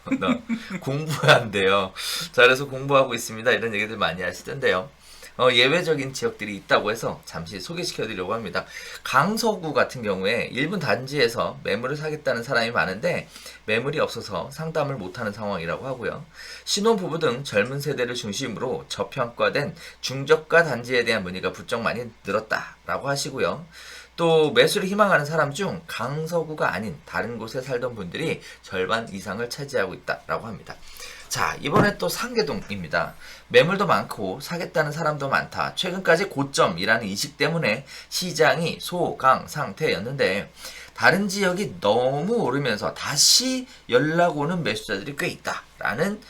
공부한대요. 자, 그래서 공부하고 있습니다. 이런 얘기들 많이 하시던데요. 예외적인 지역들이 있다고 해서 잠시 소개시켜드리려고 합니다. 강서구 같은 경우에 일부 단지에서 매물을 사겠다는 사람이 많은데 매물이 없어서 상담을 못하는 상황이라고 하고요. 신혼부부 등 젊은 세대를 중심으로 저평가된 중저가 단지에 대한 문의가 부쩍 많이 늘었다라고 하시고요. 또 매수를 희망하는 사람 중 강서구가 아닌 다른 곳에 살던 분들이 절반 이상을 차지하고 있다라고 합니다. 자, 이번에 또 상계동입니다. 매물도 많고 사겠다는 사람도 많다. 최근까지 고점이라는 인식 때문에 시장이 소강 상태였는데 다른 지역이 너무 오르면서 다시 연락 오는 매수자들이 꽤 있다라는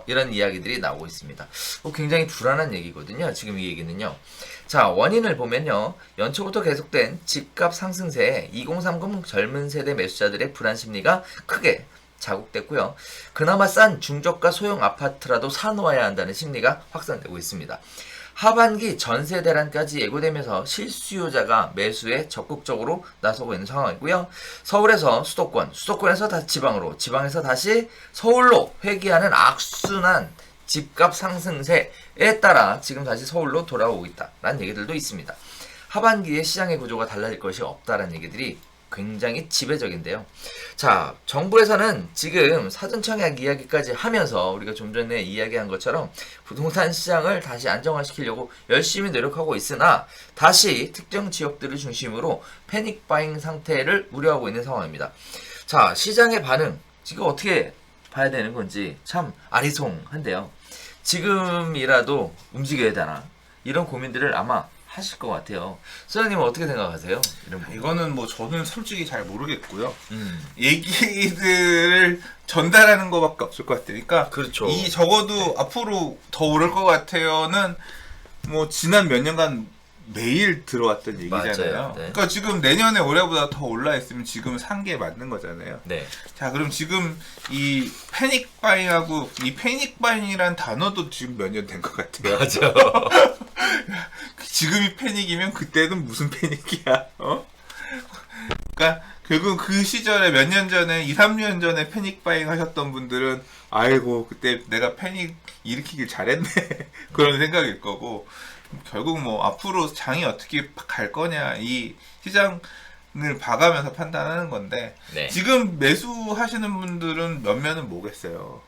이런 이야기들이 나오고 있습니다. 굉장히 불안한 얘기거든요. 지금 이 얘기는요. 자, 원인을 보면요. 연초부터 계속된 집값 상승세에 2030 젊은 세대 매수자들의 불안 심리가 크게 자국됐고요. 그나마 싼 중저가 소형 아파트라도 사놓아야 한다는 심리가 확산되고 있습니다. 하반기 전세 대란까지 예고되면서 실수요자가 매수에 적극적으로 나서고 있는 상황이고요. 서울에서 수도권, 수도권에서 다시 지방으로, 지방에서 다시 서울로 회귀하는 악순환 집값 상승세에 따라 지금 다시 서울로 돌아오고 있다라는 얘기들도 있습니다. 하반기에 시장의 구조가 달라질 것이 없다라는 얘기들이 굉장히 지배적인데요. 자, 정부에서는 지금 사전청약 이야기까지 하면서 우리가 좀 전에 이야기한 것처럼 부동산 시장을 다시 안정화시키려고 열심히 노력하고 있으나 다시 특정 지역들을 중심으로 패닉바잉 상태를 우려하고 있는 상황입니다. 자, 시장의 반응 지금 어떻게 봐야 되는 건지 참 아리송한데요. 지금이라도 움직여야 되나 이런 고민들을 아마 하실 것 같아요. 소장님은 어떻게 생각하세요? 이런 부분. 이거는 뭐 저는 솔직히 잘 모르겠고요. 얘기들을 전달하는 것밖에 없을 것 같아요. 그러니까 그렇죠. 이 적어도 앞으로 더 오를 것 같아요는 뭐 지난 몇 년간 매일 들어왔던 얘기잖아요. 맞아요. 네. 그러니까 지금 내년에 올해보다 더 올라 있으면 지금 산 게 맞는 거잖아요. 네. 자, 그럼 지금 이 패닉 바잉하고 이 패닉 바잉이란 단어도 지금 몇 년 된 것 같아요. 맞아. 지금이 패닉이면 그때는 무슨 패닉이야? 어? 그러니까 결국 그 시절에 몇 년 전에 2, 3년 전에 패닉 바잉 하셨던 분들은 아이고 그때 내가 패닉 일으키길 잘했네 그런 생각일 거고 결국 뭐 앞으로 장이 어떻게 갈 거냐 이 시장을 봐가면서 판단하는 건데 네. 지금 매수하시는 분들은 몇몇은 뭐겠어요.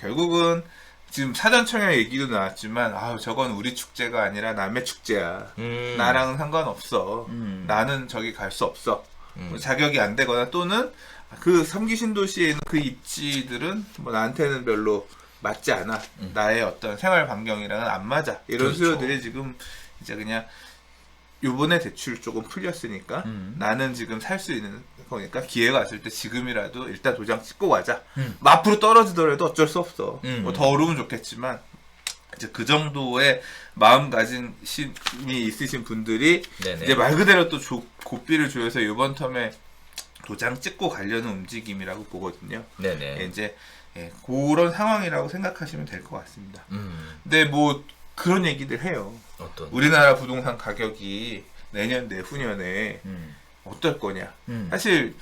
결국은 지금 사전청약 얘기도 나왔지만 아 저건 우리 축제가 아니라 남의 축제야. 나랑은 상관없어. 나는 저기 갈 수 없어. 뭐 자격이 안 되거나 또는 그 삼기 신도시에 있는 그 입지들은 뭐 나한테는 별로 맞지 않아. 나의 어떤 생활 반경이랑은 안 맞아. 이런 그렇죠. 수요들이 지금 이제 그냥 요번에 대출 조금 풀렸으니까 나는 지금 살 수 있는 거니까 기회가 왔을 때 지금이라도 일단 도장 찍고 가자. 앞으로 떨어지더라도 어쩔 수 없어. 뭐 더 오르면 좋겠지만 이제 그 정도의 마음가짐이 있으신 분들이 네네. 이제 말 그대로 또 고삐를 조여서 이번 텀에 도장 찍고 가려는 움직임이라고 보거든요. 네네. 이제 그런 상황이라고 생각하시면 될 것 같습니다. 근데 뭐 그런 얘기들 해요. 어떤? 우리나라 부동산 가격이 내년 내후년에 어떨 거냐. 사실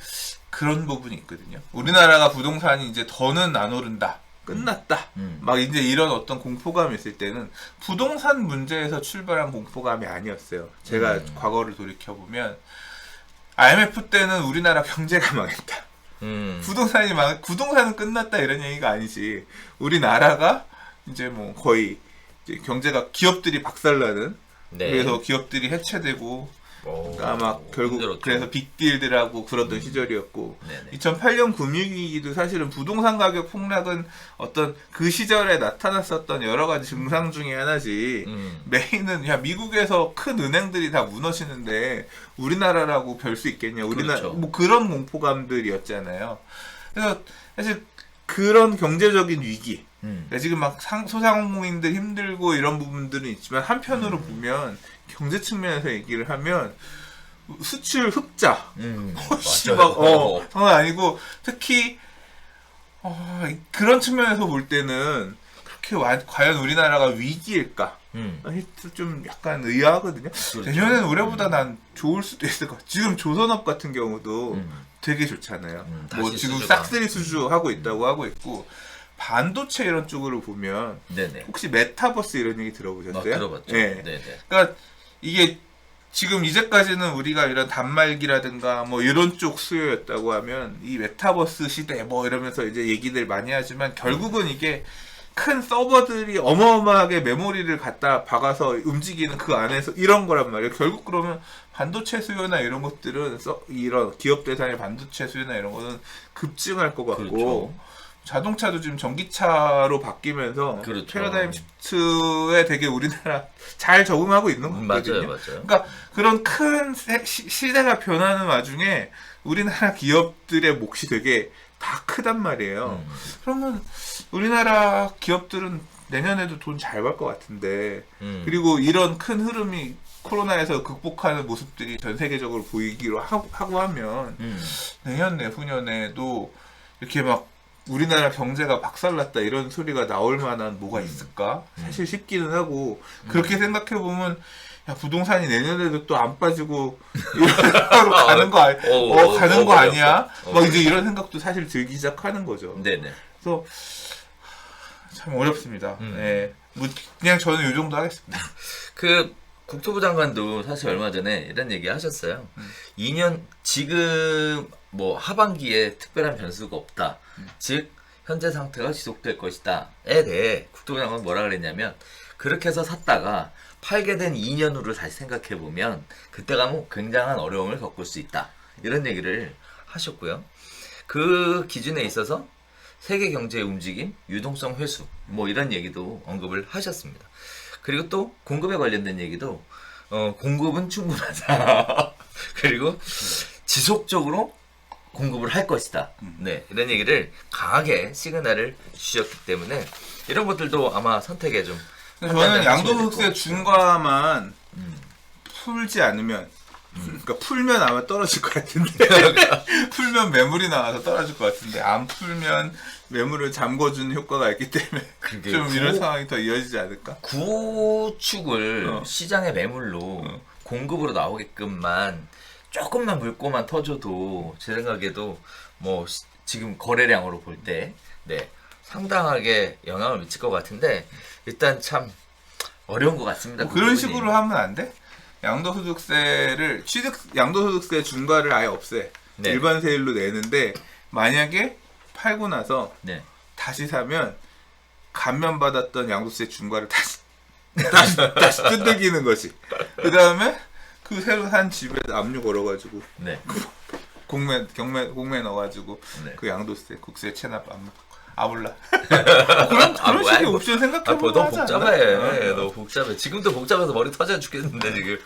그런 부분이 있거든요. 우리나라가 부동산이 이제 더는 안 오른다. 끝났다. 막 이제 이런 어떤 공포감이 있을 때는 부동산 문제에서 출발한 공포감이 아니었어요. 제가 과거를 돌이켜보면 IMF 때는 우리나라 경제가 망했다. 부동산은 끝났다 이런 얘기가 아니지. 우리나라가 이제 뭐 거의 이제 경제가 기업들이 박살나는 네. 그래서 기업들이 해체되고 그러니까 막 결국 힘들었죠. 그래서 빅딜들하고 그러던 시절이었고 네네. 2008년 금융위기도 사실은 부동산 가격 폭락은 어떤 그 시절에 나타났었던 여러 가지 증상 중에 하나지 메인은 야 미국에서 큰 은행들이 다 무너지는데 우리나라라고 별 수 있겠냐 우리나라 그렇죠. 뭐 그런 공포감들이었잖아요. 그래서 사실 그런 경제적인 위기 그러니까 지금 막 소상공인들 힘들고 이런 부분들은 있지만 한편으로 보면 경제 측면에서 얘기를 하면 수출 흑자 맞아요. 장난 아니고 특히 그런 측면에서 볼 때는 그렇게 과연 우리나라가 위기일까 좀 약간 의아하거든요. 그렇죠. 내년엔 올해보다 난 좋을 수도 있을 것 같아요. 지금 조선업 같은 경우도 되게 좋잖아요. 뭐 다시 지금 수주가. 싹쓸이 수주하고 있다고 하고 있고 반도체 이런 쪽으로 보면 네네. 혹시 메타버스 이런 얘기 들어보셨어요? 들어봤죠. 네. 네네. 그러니까 이게 지금 이제까지는 우리가 이런 단말기라든가 뭐 이런 쪽 수요였다고 하면 이 메타버스 시대 뭐 이러면서 이제 얘기들 많이 하지만 결국은 이게 큰 서버들이 어마어마하게 메모리를 갖다 박아서 움직이는 그 안에서 이런 거란 말이에요. 결국 그러면 반도체 수요나 이런 것들은 이런 기업 대상의 반도체 수요나 이런 거는 급증할 것 같고 그렇죠. 자동차도 지금 전기차로 바뀌면서 그렇죠. 패러다임 시프트에 되게 우리나라 잘 적응하고 있는 거거든요. 맞아요. 그러니까 그런 큰 시대가 변하는 와중에 우리나라 기업들의 몫이 되게 다 크단 말이에요. 그러면 우리나라 기업들은 내년에도 돈 잘 벌 것 같은데 그리고 이런 큰 흐름이 코로나에서 극복하는 모습들이 전 세계적으로 보이기로 하고 하면 내년 내후년에도 이렇게 막 우리나라 경제가 박살났다 이런 소리가 나올 만한 뭐가 있을까? 사실 싶기는 하고 그렇게 생각해 보면 야 부동산이 내년에도 또 안 빠지고 이런 생각으로 가는 거 가는 거 아니야? 막 이제 이런 생각도 사실 들기 시작하는 거죠. 네네. 그래서 참 어렵습니다. 네. 뭐 그냥 저는 이 정도 하겠습니다. 그 국토부 장관도 사실 얼마 전에 이런 얘기 하셨어요. 2년 지금 뭐 하반기에 특별한 변수가 없다. 즉 현재 상태가 지속될 것이다에 대해 국토부 장관은 뭐라 그랬냐면 그렇게 해서 샀다가 팔게 된 2년 후를 다시 생각해 보면 그때가 뭐 굉장한 어려움을 겪을 수 있다. 이런 얘기를 하셨고요. 그 기준에 있어서 세계 경제의 움직임, 유동성 회수 뭐 이런 얘기도 언급을 하셨습니다. 그리고 또 공급에 관련된 얘기도 공급은 충분하다. 그리고 지속적으로 공급을 할 것이다. 네, 이런 얘기를 강하게 시그널을 주셨기 때문에 이런 것들도 아마 선택에 좀. 저는 양도소득세 중과만 풀지 않으면, 그러니까 풀면 아마 떨어질 것 같은데 풀면 매물이 나와서 떨어질 것 같은데 안 풀면 매물을 잠궈주는 효과가 있기 때문에 좀 이런 상황이 더 이어지지 않을까? 구축을 시장의 매물로 공급으로 나오게끔만 조금만 물꼬만 터줘도 제 생각에도 뭐 지금 거래량으로 볼 때 네, 상당하게 영향을 미칠 것 같은데 일단 참 어려운 것 같습니다. 뭐 그런 식으로 하면 안 돼? 양도소득세를 양도소득세 중과를 아예 없애. 네. 일반 세율로 내는데 만약에 팔고 나서 네. 다시 사면 감면받았던 양도세 중과를 다시 뜯기는 거지. 그 다음에 그 새로 산 집에 압류 걸어가지고 네. 공매 넣어가지고 네. 그 양도세 국세 체납 압류. 몰라. 그런 식의 옵션 생각해보면 너무 복잡해. 너무 복잡해. 지금도 복잡해서 머리 터져 죽겠는데 지금.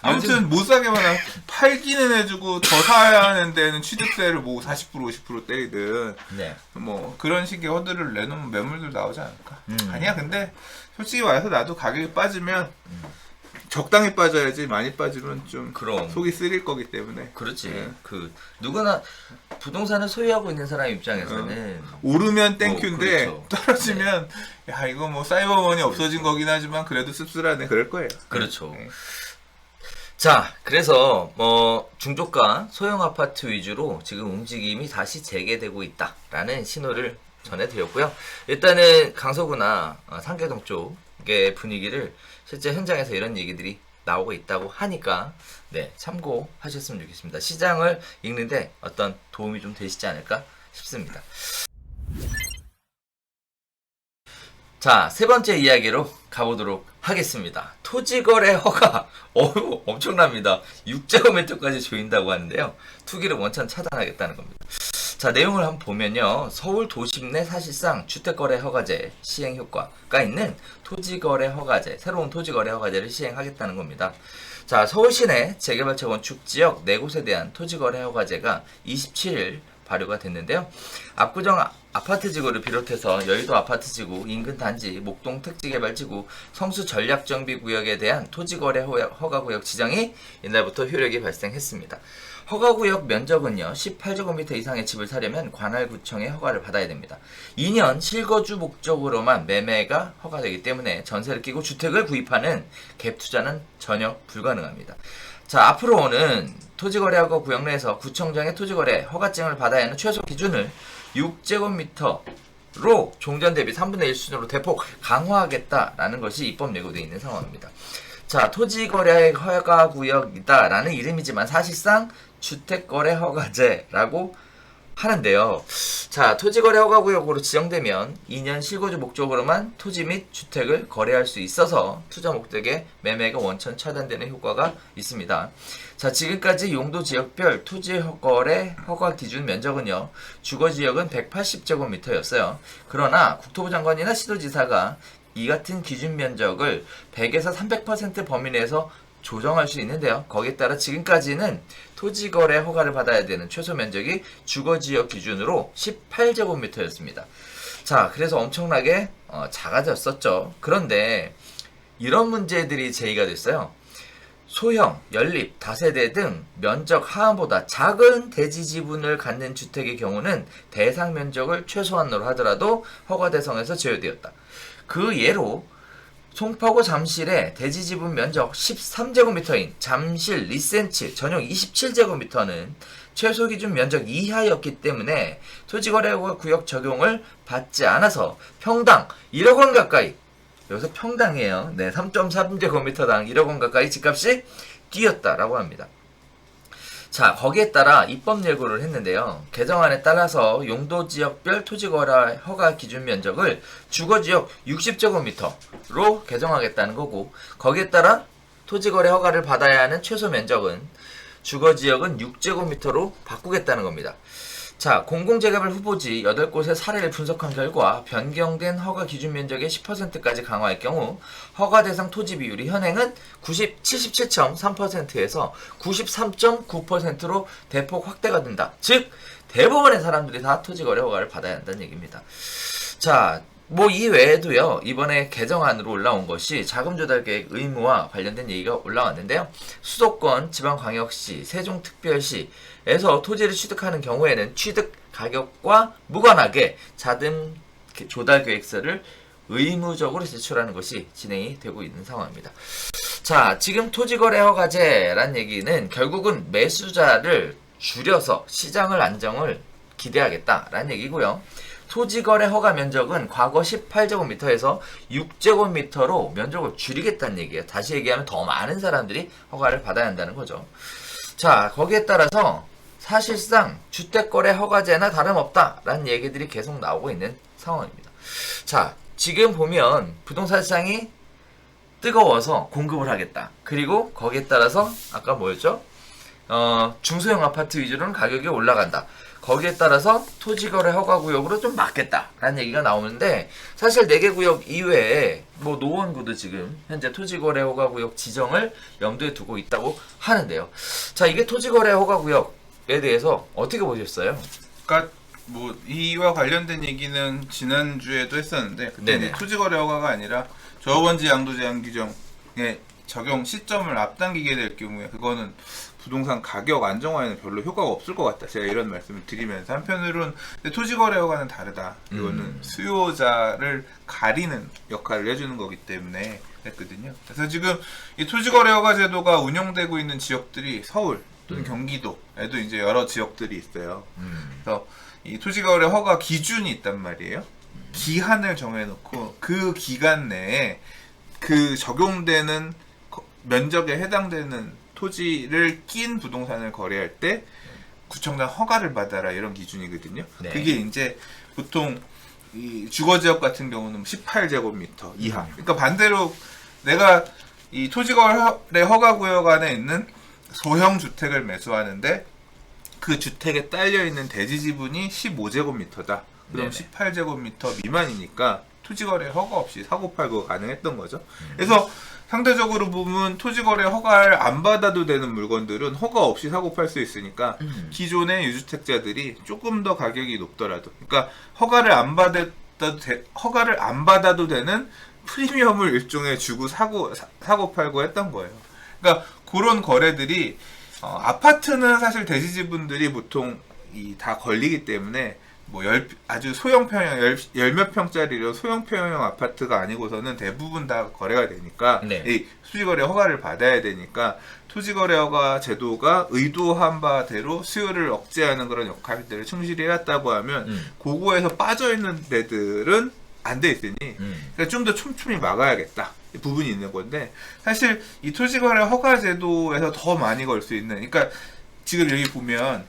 아무튼 못 사게만 하면 팔기는 해주고 더 사야 하는 데는 취득세를 뭐 40% 50% 떼이든 네. 뭐 그런 식의 허들을 내놓으면 매물들 나오지 않을까. 아니야. 근데 솔직히 말해서 나도 가격이 빠지면 적당히 빠져야지 많이 빠지면 좀 그럼. 속이 쓰릴 거기 때문에. 그렇지. 네. 그 누구나 부동산을 소유하고 있는 사람 입장에서는 오르면 땡큐인데 그렇죠. 떨어지면 야 이거 뭐 사이버머니 없어진 거긴 하지만 그래도 씁쓸하네 그럴 거예요. 그렇죠. 네. 자, 그래서 중저가 소형 아파트 위주로 지금 움직임이 다시 재개되고 있다라는 신호를 전해드렸고요. 일단은 강서구나 상계동 쪽의 분위기를 실제 현장에서 이런 얘기들이 나오고 있다고 하니까 네, 참고하셨으면 좋겠습니다. 시장을 읽는데 어떤 도움이 좀 되시지 않을까 싶습니다. 자, 세 번째 이야기로 가보도록 하겠습니다. 토지거래 허가 엄청납니다. 6제곱미터까지 조인다고 하는데요. 투기를 원천 차단하겠다는 겁니다. 자, 내용을 한번 보면요. 서울 도심 내 사실상 주택거래 허가제 시행 효과가 있는 토지거래 허가제, 새로운 토지거래 허가제를 시행하겠다는 겁니다. 자, 서울 시내 재개발 재건축 지역 4곳에 대한 토지거래 허가제가 27일 발효가 됐는데요. 압구정 아파트 지구를 비롯해서 여의도 아파트 지구, 인근 단지, 목동 택지개발지구, 성수 전략정비구역에 대한 토지거래 허가구역 지정이 이날부터 효력이 발생했습니다. 허가구역 면적은요, 18제곱미터 이상의 집을 사려면 관할구청의 허가를 받아야 됩니다. 2년 실거주 목적으로만 매매가 허가되기 때문에 전세를 끼고 주택을 구입하는 갭 투자는 전혀 불가능합니다. 자, 앞으로는 토지거래허가 구역 내에서 구청장의 토지거래 허가증을 받아야 하는 최소 기준을 6제곱미터로 종전 대비 3분의 1 수준으로 대폭 강화하겠다라는 것이 입법 예고되어 있는 상황입니다. 자, 토지거래 허가 구역이다라는 이름이지만 사실상 주택거래 허가제라고 하는데요. 자, 토지거래 허가구역으로 지정되면 2년 실거주 목적으로만 토지 및 주택을 거래할 수 있어서 투자 목적의 매매가 원천 차단되는 효과가 있습니다. 자, 지금까지 용도 지역별 토지 거래 허가 기준 면적은요, 주거지역은 180제곱미터였어요. 그러나 국토부 장관이나 시도지사가 이 같은 기준 면적을 100에서 300% 범위 내에서 조정할 수 있는데요. 거기에 따라 지금까지는 토지거래 허가를 받아야 되는 최소 면적이 주거지역 기준으로 18제곱미터였습니다. 자, 그래서 엄청나게 작아졌었죠. 그런데 이런 문제들이 제기가 됐어요. 소형, 연립, 다세대 등 면적 하한보다 작은 대지 지분을 갖는 주택의 경우는 대상 면적을 최소한으로 하더라도 허가 대상에서 제외되었다. 그 예로 송파구 잠실의 대지 지분 면적 13제곱미터인 잠실 리센츠 전용 27제곱미터는 최소 기준 면적 이하였기 때문에 토지거래허가 구역 적용을 받지 않아서 평당 1억 원 가까이, 여기서 평당이에요. 네, 3.3제곱미터당 1억 원 가까이 집값이 뛰었다라고 합니다. 자, 거기에 따라 입법 예고를 했는데요. 개정안에 따라서 용도지역별 토지거래 허가 기준 면적을 주거지역 60제곱미터로 개정하겠다는 거고, 거기에 따라 토지거래 허가를 받아야 하는 최소 면적은 주거지역은 6제곱미터로 바꾸겠다는 겁니다. 자, 공공재개발 후보지 8곳의 사례를 분석한 결과 변경된 허가 기준 면적의 10%까지 강화할 경우 허가 대상 토지 비율이 현행은 77.3%에서 93.9%로 대폭 확대가 된다. 즉 대부분의 사람들이 다 토지거래 허가를 받아야 한다는 얘기입니다. 자, 뭐 이외에도요, 이번에 개정안으로 올라온 것이 자금조달계획 의무와 관련된 얘기가 올라왔는데요. 수도권, 지방광역시, 세종특별시에서 토지를 취득하는 경우에는 취득 가격과 무관하게 자금 조달 계획서를 의무적으로 제출하는 것이 진행이 되고 있는 상황입니다. 자, 지금 토지거래 허가제란 얘기는 결국은 매수자를 줄여서 시장을 안정을 기대하겠다라는 얘기고요. 토지거래 허가 면적은 과거 18제곱미터에서 6제곱미터로 면적을 줄이겠다는 얘기예요. 다시 얘기하면 더 많은 사람들이 허가를 받아야 한다는 거죠. 자, 거기에 따라서 사실상 주택거래 허가제나 다름없다라는 얘기들이 계속 나오고 있는 상황입니다. 자, 지금 보면 부동산 시장이 뜨거워서 공급을 하겠다. 그리고 거기에 따라서 아까 뭐였죠? 중소형 아파트 위주로는 가격이 올라간다. 거기에 따라서 토지거래 허가구역으로 좀 막겠다라는 얘기가 나오는데, 사실 4개 구역 이외에 뭐 노원구도 지금 현재 토지거래 허가구역 지정을 염두에 두고 있다고 하는데요. 자, 이게 토지거래 허가구역에 대해서 어떻게 보셨어요? 그러니까 뭐 이와 관련된 얘기는 지난주에도 했었는데, 그때 토지거래 허가가 아니라 조합원지 양도제한 규정의 적용 시점을 앞당기게 될 경우에 그거는 부동산 가격 안정화에는 별로 효과가 없을 것 같다. 제가 이런 말씀을 드리면서, 한편으로는 토지거래 허가는 다르다. 이거는 수요자를 가리는 역할을 해주는 거기 때문에 했거든요. 그래서 지금 이 토지거래 허가 제도가 운영되고 있는 지역들이 서울 또는 경기도에도 이제 여러 지역들이 있어요. 그래서 이 토지거래 허가 기준이 있단 말이에요. 기한을 정해놓고 그 기간 내에 그 적용되는 면적에 해당되는 토지를 낀 부동산을 거래할 때 구청장 허가를 받아라, 이런 기준이거든요. 네. 그게 이제 보통 이 주거지역 같은 경우는 18제곱미터 이하. 그러니까 반대로 내가 이 토지거래 허가구역 안에 있는 소형 주택을 매수하는데 그 주택에 딸려 있는 대지 지분이 15제곱미터다. 그럼 18제곱미터 미만이니까 토지거래 허가 없이 사고팔고 가능했던 거죠. 그래서 상대적으로 보면 토지거래 허가를 안 받아도 되는 물건들은 허가 없이 사고 팔 수 있으니까 기존의 유주택자들이 조금 더 가격이 높더라도, 그러니까 허가를 안 받아도 되는 프리미엄을 일종의 주고 사고 팔고 했던 거예요. 그러니까 그런 거래들이 아파트는 사실 대지 지분들이 보통 다 걸리기 때문에 뭐 아주 소형평형 열몇 평짜리로 소형평형 아파트가 아니고서는 대부분 다 거래가 되니까 이 토지거래 허가를 받아야 되니까 토지거래 허가 제도가 의도한 바대로 수요를 억제하는 그런 역할들을 충실히 해왔다고 하면 그거에서 빠져있는 데들은 안 돼 있으니 그러니까 좀 더 촘촘히 막아야겠다 부분이 있는 건데, 사실 이 토지거래 허가 제도에서 더 많이 걸 수 있는, 그러니까 지금 여기 보면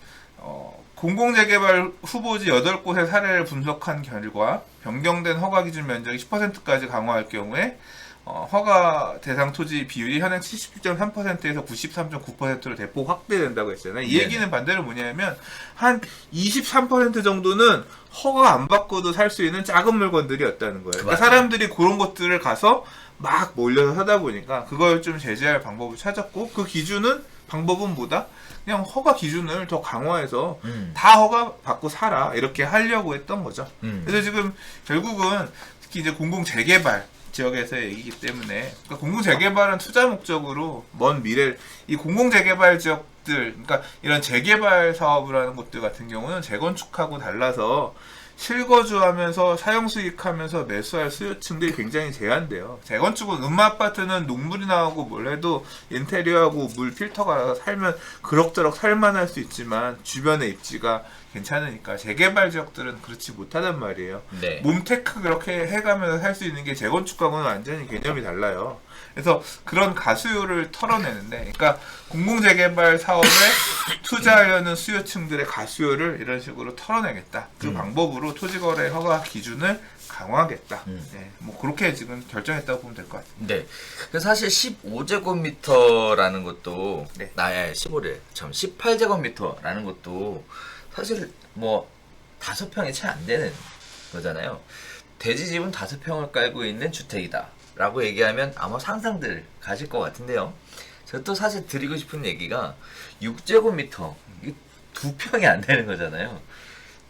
공공재개발 후보지 8곳의 사례를 분석한 결과 변경된 허가 기준 면적이 10%까지 강화할 경우에 허가 대상 토지 비율이 현행 77.3%에서 93.9%로 대폭 확대된다고 했잖아요. 이 얘기는 반대로 뭐냐면 한 23% 정도는 허가 안 받고도 살 수 있는 작은 물건들이었다는 거예요. 그러니까 사람들이 그런 것들을 가서 막 몰려서 사다 보니까 그걸 좀 제재할 방법을 찾았고, 그 기준은 방법은 뭐다? 그냥 허가 기준을 더 강화해서 다 허가 받고 살아, 이렇게 하려고 했던 거죠. 그래서 지금 결국은 특히 이제 공공재개발 지역에서의 얘기이기 때문에, 그러니까 공공재개발은 투자 목적으로 먼 미래, 이 공공재개발 지역들, 그러니까 이런 재개발 사업을 하는 곳들 같은 경우는 재건축하고 달라서 실거주하면서 사용수익하면서 매수할 수요층들이 굉장히 제한돼요. 재건축은 음아파트는 녹물이 나오고 뭘 해도 인테리어하고 물 필터가 나서 살면 그럭저럭 살만할 수 있지만 주변의 입지가 괜찮으니까 재개발 지역들은 그렇지 못하단 말이에요. 몸테크 그렇게 해가면서 살 수 있는 게 재건축하고는 완전히 개념이 달라요. 그래서 그런 가수요를 털어내는데, 그러니까 공공재개발 사업에 투자하려는 수요층들의 가수요를 이런 식으로 털어내겠다. 그 방법으로 토지거래 허가 기준을 강화하겠다. 네, 뭐 그렇게 지금 결정했다고 보면 될 것 같습니다. 네. 사실 15제곱미터라는 것도 18제곱미터라는 것도 사실 뭐 5평이 채 안 되는 거잖아요. 대지집은 5평을 깔고 있는 주택이다 라고 얘기하면 아마 상상들 가실 것 같은데요. 제가 또 사실 드리고 싶은 얘기가 6제곱미터, 이게 2평이 안 되는 거잖아요.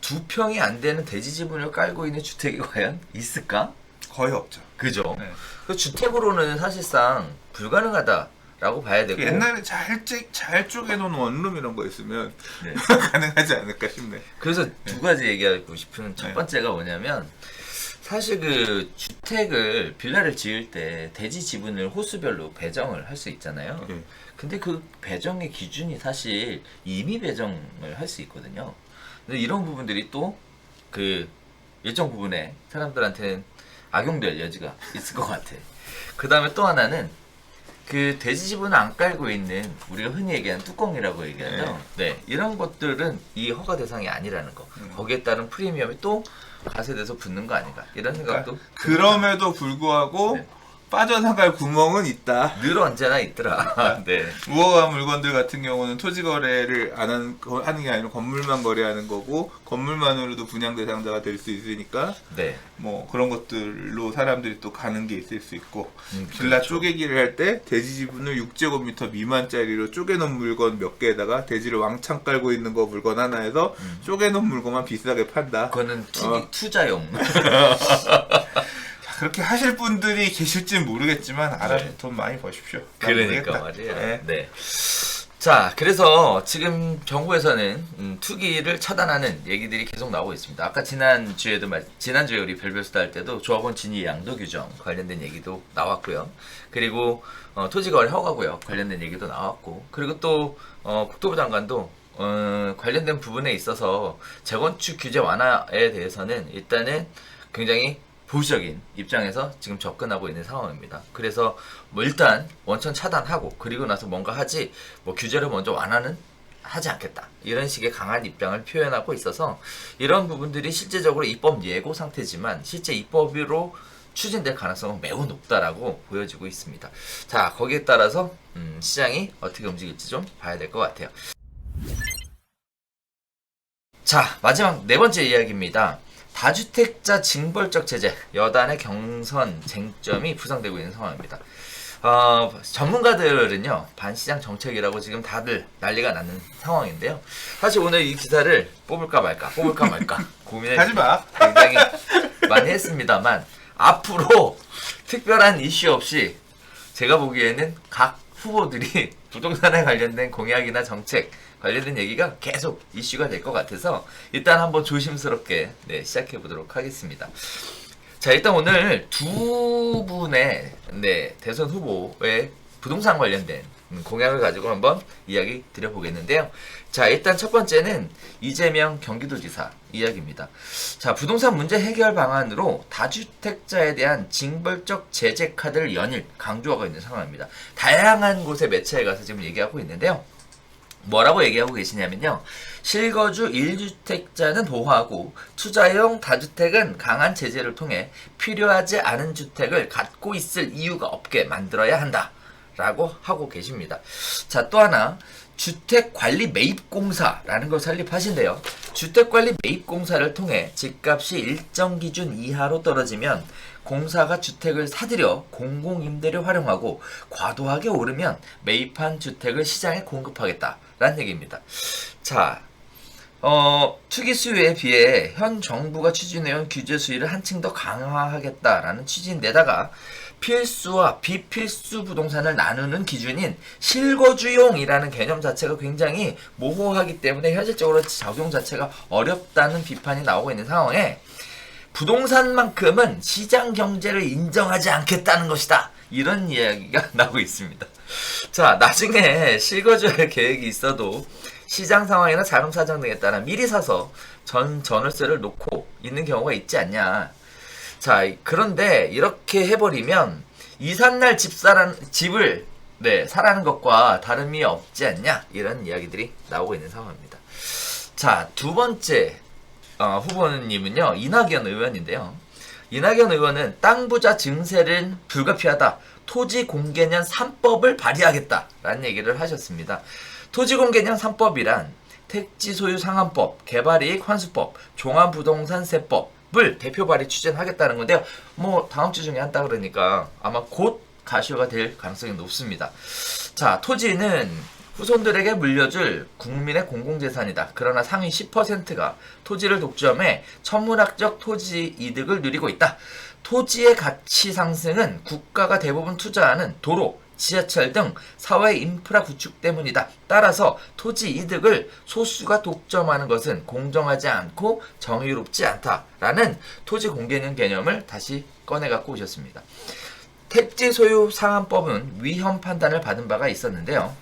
2평이 안 되는 대지지분을 깔고 있는 주택이 과연 있을까? 거의 없죠. 그죠? 네. 그 주택으로는 사실상 불가능하다라고 봐야 되고. 옛날에 잘 쪼개놓은 원룸 이런 거 있으면 네. 가능하지 않을까 싶네. 그래서 두 가지 얘기하고 싶은 첫 네. 번째가 뭐냐면, 사실 그 주택을 빌라를 지을 때 대지 지분을 호수별로 배정을 할 수 있잖아요. 네. 근데 그 배정의 기준이 사실 임의 배정을 할 수 있거든요. 근데 이런 부분들이 또 그 일정 부분에 사람들한테는 악용될 여지가 있을 것 같아. 그 다음에 또 하나는 그 대지 지분을 안 깔고 있는 우리가 흔히 얘기하는 뚜껑이라고 얘기하죠. 네, 이런 것들은 이 허가 대상이 아니라는 거. 거기에 따른 프리미엄이 또 가세돼서 붙는 거 아닌가 이런 생각도. 그럼에도 불구하고 네. 빠져나갈 구멍은 있다. 늘 언제나 있더라. 네. 무허가 물건들 같은 경우는 토지 거래를 안 하는 게 아니라 건물만 거래하는 거고, 건물만으로도 분양 대상자가 될 수 있으니까 네. 뭐 그런 것들로 사람들이 또 가는 게 있을 수 있고, 빌라 그렇죠. 쪼개기를 할 때 대지 지분을 6제곱미터 미만짜리로 쪼개놓은 물건 몇 개에다가 대지를 왕창 깔고 있는 거 물건 하나에서 쪼개놓은 물건만 비싸게 판다. 그거는 투자용. 그렇게 하실 분들이 계실진 모르겠지만 알아서 돈 많이 버십시오. 그러니까 모르겠다. 말이에요. 네. 네. 자, 그래서 지금 정부에서는 투기를 차단하는 얘기들이 계속 나오고 있습니다. 아까 지난주에 우리 별별수다 할 때도 조합원 진위 양도 규정 관련된 얘기도 나왔고요. 그리고 토지거래 허가구역 관련된 얘기도 나왔고, 그리고 또 국토부 장관도 관련된 부분에 있어서 재건축 규제 완화에 대해서는 일단은 굉장히 보수적인 입장에서 지금 접근하고 있는 상황입니다. 그래서 뭐 일단 원천 차단하고 그리고 나서 뭔가 하지, 뭐 규제를 먼저 완화는 하지 않겠다, 이런 식의 강한 입장을 표현하고 있어서 이런 부분들이 실제적으로 입법 예고 상태지만 실제 입법으로 추진될 가능성은 매우 높다라고 보여지고 있습니다. 자, 거기에 따라서 시장이 어떻게 움직일지 좀 봐야 될 것 같아요. 자, 마지막 네 번째 이야기입니다. 다주택자 징벌적 제재, 여단의 경선 쟁점이 부상되고 있는 상황입니다. 전문가들은요, 반시장 정책이라고 지금 다들 난리가 나는 상황인데요. 사실 오늘 이 기사를 뽑을까 말까 고민을 하지 마. 굉장히 많이 했습니다만, 앞으로 특별한 이슈 없이 제가 보기에는 각 후보들이 부동산에 관련된 공약이나 정책 관련된 얘기가 계속 이슈가 될 것 같아서 일단 한번 조심스럽게 시작해 보도록 하겠습니다. 자, 일단 오늘 두 분의 대선 후보의 부동산 관련된 공약을 가지고 한번 이야기 드려보겠는데요. 자, 일단 첫 번째는 이재명 경기도지사 이야기입니다. 자, 부동산 문제 해결 방안으로 다주택자에 대한 징벌적 제재 카드를 연일 강조하고 있는 상황입니다. 다양한 곳에 매체에 가서 지금 얘기하고 있는데요. 뭐라고 얘기하고 계시냐면요, 실거주 1주택자는 보호하고 투자용 다주택은 강한 제재를 통해 필요하지 않은 주택을 갖고 있을 이유가 없게 만들어야 한다 라고 하고 계십니다. 자, 또 하나, 주택관리 매입공사라는 걸 설립하신대요. 주택관리 매입공사를 통해 집값이 일정 기준 이하로 떨어지면 공사가 주택을 사들여 공공임대를 활용하고 과도하게 오르면 매입한 주택을 시장에 공급하겠다라는 얘기입니다. 자, 투기 수요에 비해 현 정부가 추진해온 규제 수위를 한층 더 강화하겠다라는 취지인데다가 필수와 비필수 부동산을 나누는 기준인 실거주용이라는 개념 자체가 굉장히 모호하기 때문에 현실적으로 적용 자체가 어렵다는 비판이 나오고 있는 상황에 부동산만큼은 시장 경제를 인정하지 않겠다는 것이다, 이런 이야기가 나오고 있습니다. 자, 나중에 실거주할 계획이 있어도 시장 상황이나 자금 사정 등에 따라 미리 사서 전월세를 놓고 있는 경우가 있지 않냐. 자, 그런데 이렇게 해버리면 이삿날 집을 사라는 것과 다름이 없지 않냐, 이런 이야기들이 나오고 있는 상황입니다. 자, 두 번째 후보님은요, 이낙연 의원인데요. 이낙연 의원은 땅 부자 증세는 불가피하다, 토지 공개년 3법을 발의하겠다라는 얘기를 하셨습니다. 토지 공개년 3법이란 택지 소유 상한법, 개발이익 환수법, 종합부동산세법을 대표 발의 추진하겠다는 건데요. 뭐 다음 주 중에 한다 그러니까 아마 곧 가시화가 될 가능성이 높습니다. 자, 토지는 후손들에게 물려줄 국민의 공공재산이다. 그러나 상위 10%가 토지를 독점해 천문학적 토지 이득을 누리고 있다. 토지의 가치 상승은 국가가 대부분 투자하는 도로, 지하철 등 사회 인프라 구축 때문이다. 따라서 토지 이득을 소수가 독점하는 것은 공정하지 않고 정의롭지 않다라는 토지 공개념 개념을 다시 꺼내 갖고 오셨습니다. 택지 소유 상한법은 위헌 판단을 받은 바가 있었는데요.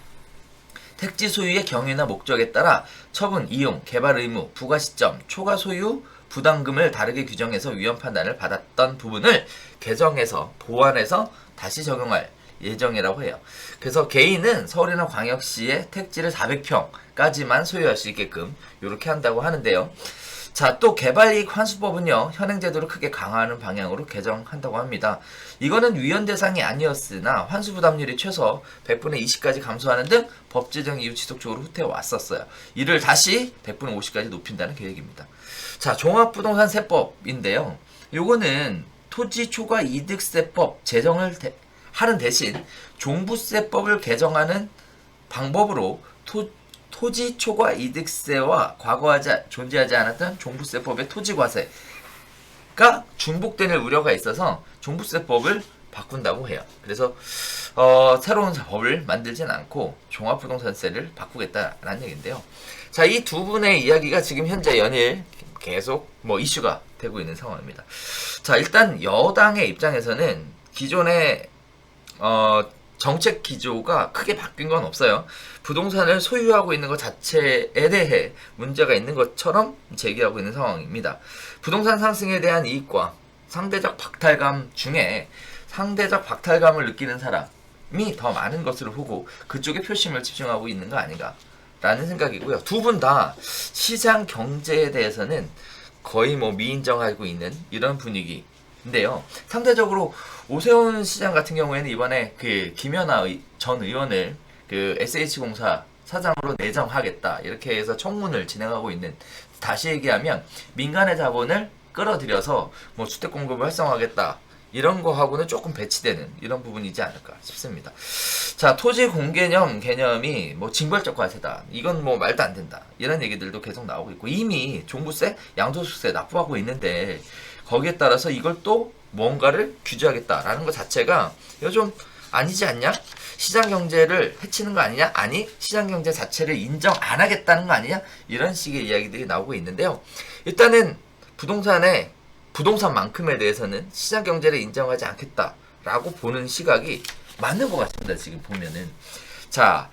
택지 소유의 경위나 목적에 따라 처분, 이용, 개발 의무, 부과 시점, 초과 소유, 부담금을 다르게 규정해서 위헌 판단을 받았던 부분을 개정해서 보완해서 다시 적용할 예정이라고 해요. 그래서 개인은 서울이나 광역시의 택지를 400평까지만 소유할 수 있게끔 이렇게 한다고 하는데요. 자, 또 개발이익 환수법은요, 현행 제도를 크게 강화하는 방향으로 개정한다고 합니다. 이거는 위헌 대상이 아니었으나 환수 부담률이 최소 100분의 20까지 감소하는 등 법 제정 이후 지속적으로 후퇴해 왔었어요. 이를 다시 100분의 50까지 높인다는 계획입니다. 자, 종합부동산세법인데요. 요거는 토지 초과 이득세법 제정을 하는 대신 종부세법을 개정하는 방법으로 토지 초과 이득세와 존재하지 않았던 종부세법의 토지과세가 중복되는 우려가 있어서 종부세법을 바꾼다고 해요. 그래서 새로운 법을 만들진 않고 종합부동산세를 바꾸겠다라는 얘기인데요. 자, 이 두 분의 이야기가 지금 현재 연일 계속 이슈가 되고 있는 상황입니다. 자, 일단 여당의 입장에서는 기존의 정책 기조가 크게 바뀐 건 없어요. 부동산을 소유하고 있는 것 자체에 대해 문제가 있는 것처럼 제기하고 있는 상황입니다. 부동산 상승에 대한 이익과 상대적 박탈감 중에 상대적 박탈감을 느끼는 사람이 더 많은 것으로 보고 그쪽에 표심을 집중하고 있는 거 아닌가 라는 생각이고요. 두 분 다 시장 경제에 대해서는 거의 미인정하고 있는 이런 분위기인데요. 상대적으로 오세훈 시장 같은 경우에는 이번에 그 김연아 전 의원을 그 SH공사 사장으로 내정하겠다 이렇게 해서 청문을 진행하고 있는, 다시 얘기하면 민간의 자본을 끌어들여서 주택 공급을 활성화하겠다 이런 거하고는 조금 배치되는 이런 부분이지 않을까 싶습니다. 자, 토지 공개념 개념이 징벌적 과세다, 이건 말도 안 된다 이런 얘기들도 계속 나오고 있고, 이미 종부세, 양도소득세 납부하고 있는데 거기에 따라서 이걸 또 뭔가를 규제하겠다라는 것 자체가 이거 좀 아니지 않냐? 시장 경제를 해치는 거 아니냐? 아니, 시장 경제 자체를 인정 안 하겠다는 거 아니냐? 이런 식의 이야기들이 나오고 있는데요. 일단은 부동산만큼에 대해서는 시장 경제를 인정하지 않겠다라고 보는 시각이 맞는 것 같습니다. 지금 보면은. 자,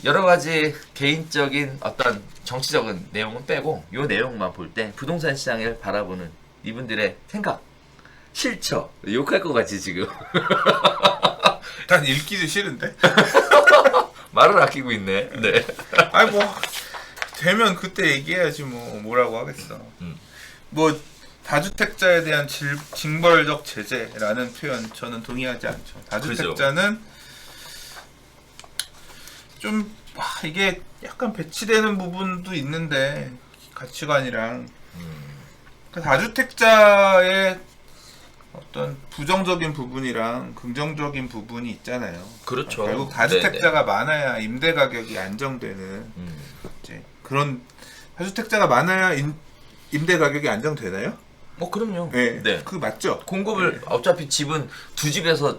여러 가지 개인적인 어떤 정치적인 내용은 빼고 요 내용만 볼 때 부동산 시장을 바라보는 이분들의 생각, 실처, 욕할 것 같지 지금. 난 읽기도 싫은데. 말을 아끼고 있네. 네. 아니 되면 그때 얘기해야지 뭐라고 하겠어. 다주택자에 대한 징벌적 제재라는 표현 저는 동의하지 않죠. 다주택자는 좀 이게 약간 배치되는 부분도 있는데 가치관이랑 다주택자의 어떤 부정적인 부분이랑 긍정적인 부분이 있잖아요. 그렇죠. 결국 다주택자가 많아야 임대 가격이 안정되는 이제 그런, 다주택자가 많아야 임대 가격이 안정되나요? 그럼요. 네. 네. 그거 맞죠? 공급을 어차피 집은 두 집에서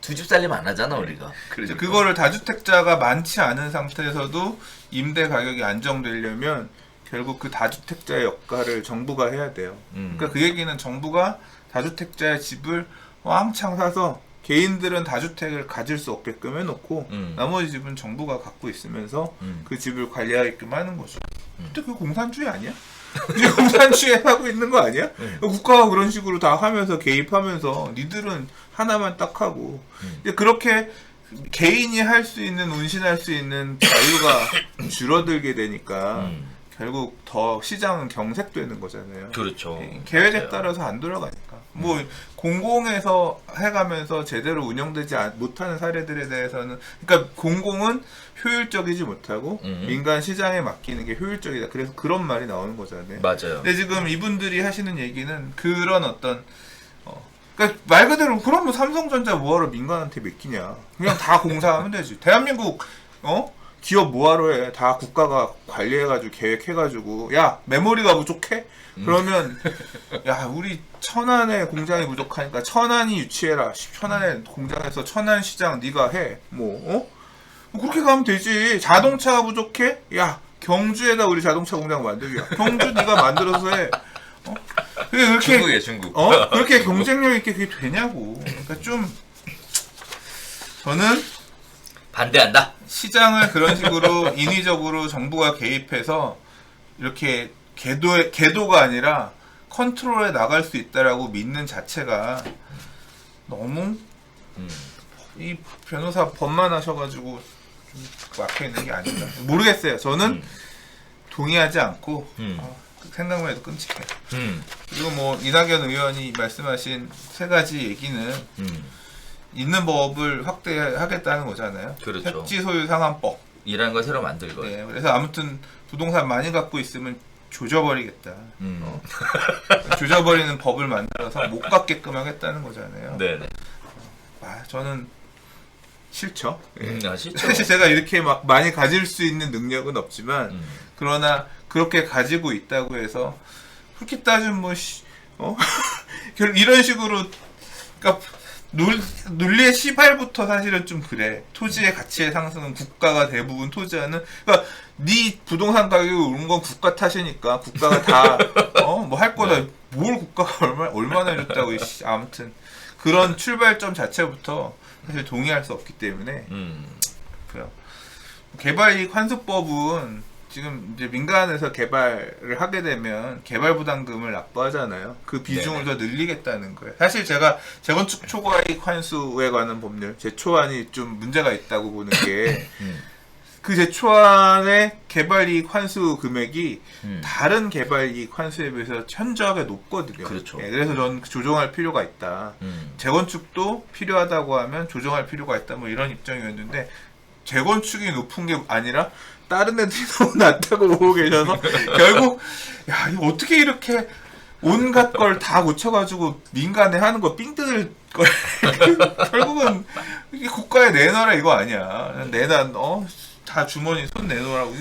두 집 살림 안 하잖아 우리가. 그러니까. 그거를 다주택자가 많지 않은 상태에서도 임대 가격이 안정되려면 결국 그 다주택자의 역할을 정부가 해야 돼요. 그러니까 그 얘기는 정부가 다주택자의 집을 왕창 사서 개인들은 다주택을 가질 수 없게끔 해놓고 나머지 집은 정부가 갖고 있으면서 그 집을 관리하게끔 하는 거죠. 근데 그거 공산주의 아니야? 이제 공산주의 하고 있는 거 아니야? 국가가 그런 식으로 다 하면서 개입하면서 니들은 하나만 딱 하고 이제 그렇게 개인이 할 수 있는, 운신할 수 있는 자유가 줄어들게 되니까 결국 더 시장은 경색되는 거잖아요. 그렇죠. 계획에 따라서 안 돌아가니까. 뭐 공공에서 해가면서 제대로 운영되지 못하는 사례들에 대해서는 그러니까 공공은 효율적이지 못하고 민간 시장에 맡기는 게 효율적이다. 그래서 그런 말이 나오는 거잖아요. 맞아요. 근데 지금 이분들이 하시는 얘기는 그런 어떤 그러니까 말 그대로 그럼 뭐 삼성전자 뭐하러 민간한테 맡기냐. 그냥 다 공사하면 되지. 대한민국 기업 뭐하러 해. 다 국가가 관리해가지고 계획해가지고 야 메모리가 부족해? 그러면 야 우리 천안에 공장이 부족하니까 천안이 유치해라. 천안에 공장에서 천안 시장 네가 해. 뭐 그렇게 가면 되지. 자동차가 부족해? 야 경주에다 우리 자동차 공장 만들기야. 경주 네가 만들어서 해. 그렇게 중국이에요, 중국. 그렇게 경쟁력 있게 그게 되냐고. 그러니까 좀 저는 반대한다. 시장을 그런 식으로 인위적으로 정부가 개입해서 이렇게 궤도가 아니라 컨트롤에 나갈 수 있다라고 믿는 자체가 너무 이 변호사 법만 하셔가지고 좀 막혀 있는 게 아닌가 모르겠어요. 저는 동의하지 않고 생각만 해도 끔찍해. 그리고 뭐 이낙연 의원이 말씀하신 세 가지 얘기는 있는 법을 확대하겠다는 거잖아요. 그렇죠. 택지 소유 상환법. 이라는 걸 새로 만들 거예요. 네, 그래서 아무튼 부동산 많이 갖고 있으면 조져버리겠다. 조져버리는 법을 만들어서 못 갖게끔 하겠다는 거잖아요. 네네. 저는 싫죠. 싫죠. 사실 제가 이렇게 막 많이 가질 수 있는 능력은 없지만 그러나 그렇게 가지고 있다고 해서 그렇게 따지면 뭐 이런 식으로 그러니까 논리의 시발부터 사실은 좀 그래. 토지의 가치의 상승은 국가가 대부분 토지하는 그러니까 네 부동산 가격이 오른 건 국가 탓이니까 국가가 다 뭐 할 거다. 뭘 국가가 얼마나 해줬다고 아무튼 그런 출발점 자체부터 사실 동의할 수 없기 때문에 그래요. 개발이익 환수법은 지금 이제 민간에서 개발을 하게 되면 개발부담금을 납부하잖아요. 그 비중을 더 늘리겠다는 거예요. 사실 제가 재건축 초과이익 환수에 관한 법률 제초안이 좀 문제가 있다고 보는 게 그 제초안의 개발이익 환수 금액이 다른 개발이익 환수에 비해서 현저하게 높거든요. 그렇죠. 그래서 저는 조정할 필요가 있다. 재건축도 필요하다고 하면 조정할 필요가 있다. 뭐 이런 입장이었는데 재건축이 높은 게 아니라 다른 애들이 너무 낮다고 보고 계셔서 결국 야 이거 어떻게 이렇게 온갖 걸 다 고쳐가지고 민간에 하는 거 삥 뜯을 걸 결국은 이게 국가에 내놔라 이거 아니야. 다 주머니 손 내놓으라고.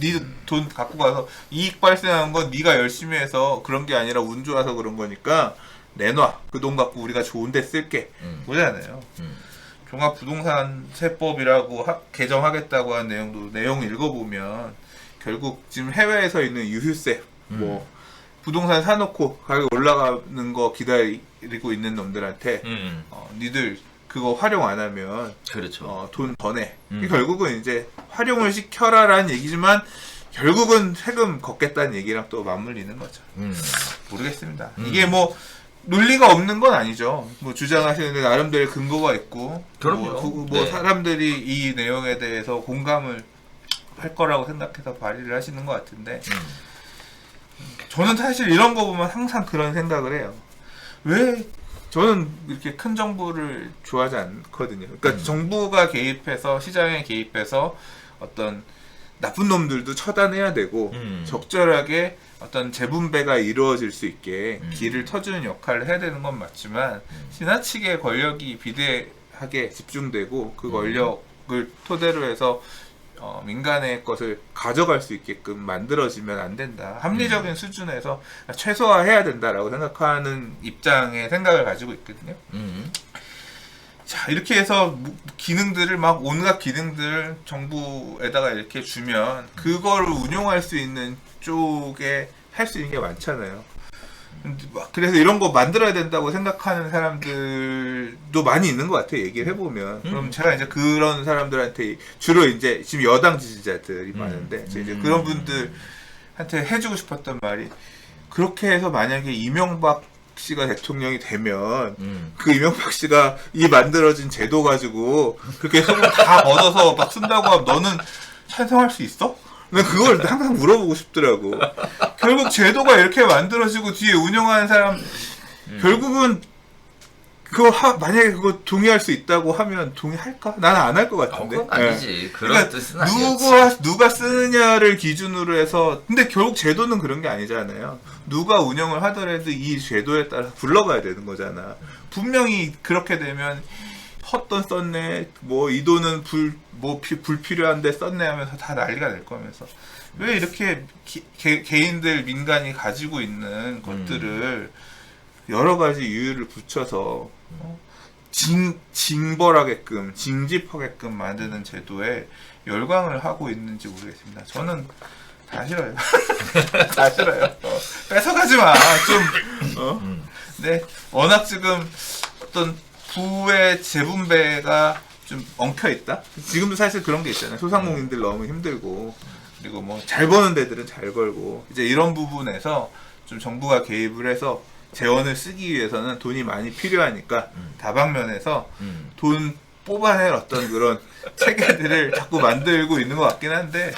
네 돈 갖고 가서 이익 발생한 건 네가 열심히 해서 그런 게 아니라 운 좋아서 그런 거니까 내놔. 그 돈 갖고 우리가 좋은 데 쓸게. 그러잖아요. 종합부동산세법이라고 개정하겠다고 한 내용 읽어보면 결국 지금 해외에서 있는 유휴세 뭐 부동산 사놓고 가격 올라가는 거 기다리고 있는 놈들한테 니들 그거 활용 안 하면 그렇죠. 돈 더 내. 결국은 이제 활용을 시켜라라는 얘기지만 결국은 세금 걷겠다는 얘기랑 또 맞물리는 거죠. 모르겠습니다. 이게 뭐 논리가 없는 건 아니죠. 뭐 주장하시는데 나름대로 근거가 있고, 그럼요. 뭐 사람들이 이 내용에 대해서 공감을 할 거라고 생각해서 발의를 하시는 것 같은데, 저는 사실 이런 거 보면 항상 그런 생각을 해요. 왜 저는 이렇게 큰 정부를 좋아하지 않거든요. 그러니까 정부가 개입해서 시장에 개입해서 어떤 나쁜 놈들도 처단해야 되고 적절하게 어떤 재분배가 이루어질 수 있게 길을 터주는 역할을 해야 되는 건 맞지만 지나치게 권력이 비대하게 집중되고 그 권력을 토대로 해서 민간의 것을 가져갈 수 있게끔 만들어지면 안 된다. 합리적인 수준에서 최소화해야 된다라고 생각하는 입장의 생각을 가지고 있거든요. 자, 이렇게 해서 기능들을 막 온갖 기능들을 정부에다가 이렇게 주면 그거를 운용할 수 있는 쪽에 할 수 있는 게 많잖아요. 그래서 이런 거 만들어야 된다고 생각하는 사람들도 많이 있는 것 같아요. 얘기를 해보면. 그럼 제가 이제 그런 사람들한테 주로 이제 지금 여당 지지자들이 많은데 이제 그런 분들한테 해주고 싶었던 말이 그렇게 해서 만약에 이명박 씨가 대통령이 되면 그 이명박 씨가 이 만들어진 제도 가지고 그렇게 소금 다 걷어서 막 쓴다고 하면 너는 찬성할 수 있어? 난 그걸 항상 물어보고 싶더라고. 결국 제도가 이렇게 만들어지고 뒤에 운영하는 사람 결국은 그거 만약에 그거 동의할 수 있다고 하면 동의할까? 나는 안 할 것 같은데. 그건 아니지. 그런 그러니까 뜻은 아니지. 누가 쓰느냐를 기준으로 해서 근데 결국 제도는 그런 게 아니잖아요. 누가 운영을 하더라도 이 제도에 따라 굴러가야 되는 거잖아. 분명히 그렇게 되면 헛돈 썼네. 뭐 이 돈은 불필요한데 썼네 하면서 다 난리가 될 거면서 왜 이렇게 개인들 민간이 가지고 있는 것들을 여러 가지 이유를 붙여서 징벌하게끔 징집하게끔 만드는 제도에 열광을 하고 있는지 모르겠습니다. 저는 다 싫어요. 다 싫어요. 뺏어가지 마. 좀 근데 워낙 지금 어떤 부의 재분배가 좀 엉켜 있다. 지금도 사실 그런 게 있잖아요. 소상공인들 너무 힘들고 그리고 뭐 잘 버는 데들은 잘 벌고 이제 이런 부분에서 좀 정부가 개입을 해서 재원을 쓰기 위해서는 돈이 많이 필요하니까 다방면에서 돈 뽑아낼 어떤 그런 체계들을 자꾸 만들고 있는 것 같긴 한데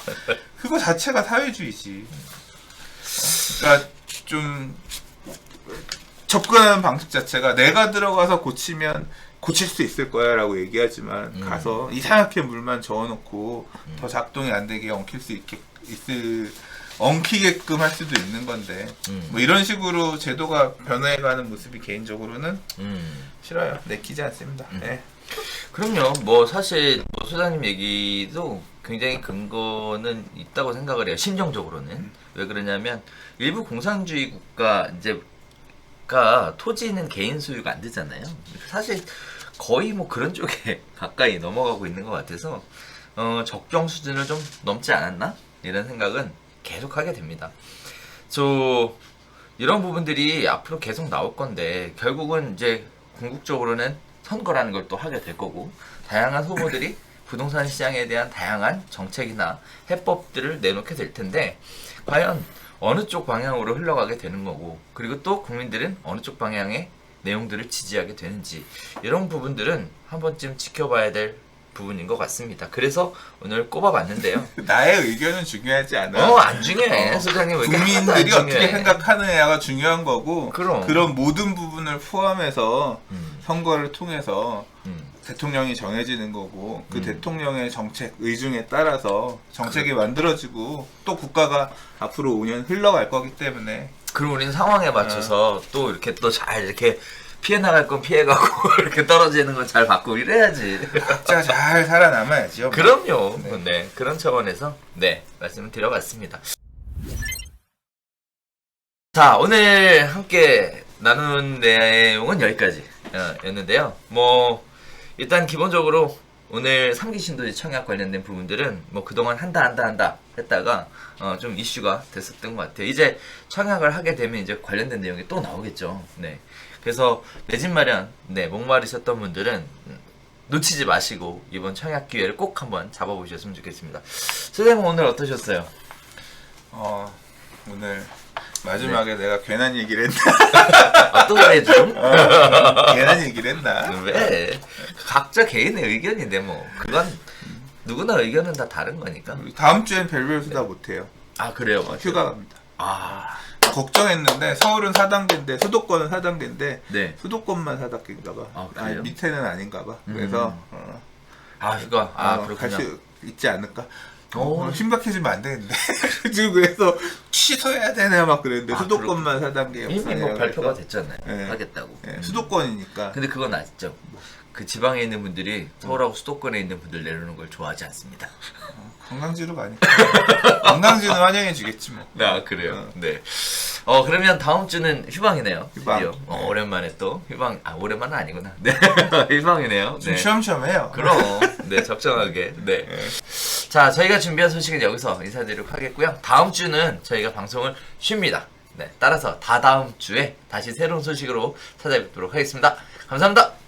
그거 자체가 사회주의지. 그러니까 좀 접근하는 방식 자체가 내가 들어가서 고치면 고칠 수 있을 거야 라고 얘기하지만 가서 이상하게 물만 저어놓고 더 작동이 안 되게 엉키게끔 할 수도 있는 건데 뭐 이런 식으로 제도가 변해가는 모습이 개인적으로는 싫어요. 내키지 않습니다. 네. 그럼요. 뭐 사실 뭐 소장님 얘기도 굉장히 근거는 있다고 생각을 해요. 심정적으로는. 왜 그러냐면 일부 공산주의 국가 이제가 토지는 개인 소유가 안 되잖아요. 사실 거의 뭐 그런 쪽에 가까이 넘어가고 있는 것 같아서 적정 수준을 좀 넘지 않았나? 이런 생각은 계속 하게 됩니다. 이런 부분들이 앞으로 계속 나올 건데 결국은 이제 궁극적으로는 선거라는 걸 또 하게 될 거고 다양한 후보들이 부동산 시장에 대한 다양한 정책이나 해법들을 내놓게 될 텐데 과연 어느 쪽 방향으로 흘러가게 되는 거고 그리고 또 국민들은 어느 쪽 방향의 내용들을 지지하게 되는지 이런 부분들은 한 번쯤 지켜봐야 될 부분인 것 같습니다. 그래서 오늘 꼽아봤는데요. 나의 의견은 중요하지 않아. 안 중요해. 소장님 의견 국민들이 어떻게 생각하느냐가 중요한 거고 그럼. 그런 모든 부분을 포함해서 선거를 통해서 대통령이 정해지는 거고 그 대통령의 정책 의중에 따라서 정책이 만들어지고 또 국가가 앞으로 5년 흘러갈 거기 때문에 그럼 우리는 상황에 맞춰서 또 이렇게 또 잘 이렇게 피해 나갈 건 피해가고 이렇게 떨어지는 건 잘 받고 이래야지. 각자 잘 살아남아야죠. 그럼요. 네. 그런 차원에서 말씀을 드려봤습니다. 자, 오늘 함께 나눈 내용은 여기까지 였는데요. 뭐 일단 기본적으로 오늘 3기 신도시 청약 관련된 부분들은 뭐 그동안 한다 했다가 좀 이슈가 됐었던 것 같아요. 이제 청약을 하게 되면 이제 관련된 내용이 또 나오겠죠. 네. 그래서 내 집 마련 목마르셨던 분들은 놓치지 마시고 이번 청약 기회를 꼭 한번 잡아보셨으면 좋겠습니다. 선생님 오늘 어떠셨어요? 오늘 마지막에 내가 괜한 얘기를 했나? 또 그래 좀? 괜한 얘기를 했나? 왜? 각자 개인의 의견인데 뭐 그건 누구나 의견은 다 다른 거니까. 다음 주엔 별별 수다 못해요. 아 그래요? 휴가 갑니다. 걱정했는데 서울은 4단계인데 수도권은 4단계인데 수도권만 4단계인가 봐. 그래요? 밑에는 아닌가 봐. 그래서 휴가 그렇군요. 갈 수 있지 않을까? 심각해지면 안 되는데 지금 그래서 취소해야 되나 막 그랬는데 수도권만 4단계 이미 뭐 발표가 됐잖아요. 하겠다고. 수도권이니까. 근데 그건 아시죠? 그 지방에 있는 분들이 서울하고 수도권에 있는 분들 내려오는 걸 좋아하지 않습니다. 관광지로 가니까 관광지는 환영해 주겠지 뭐. 그래요. 네. 그러면 다음 주는 휴방이네요. 휴방. 드디어. 오랜만에 또 휴방. 오랜만은 아니구나. 네. 휴방이네요. 좀 쉬엄쉬엄해요. 그럼. 적정하게. 네. 자, 저희가 준비한 소식은 여기서 인사드리도록 하겠고요. 다음 주는 저희가 방송을 쉽니다. 네. 따라서 다다음 주에 다시 새로운 소식으로 찾아뵙도록 하겠습니다. 감사합니다.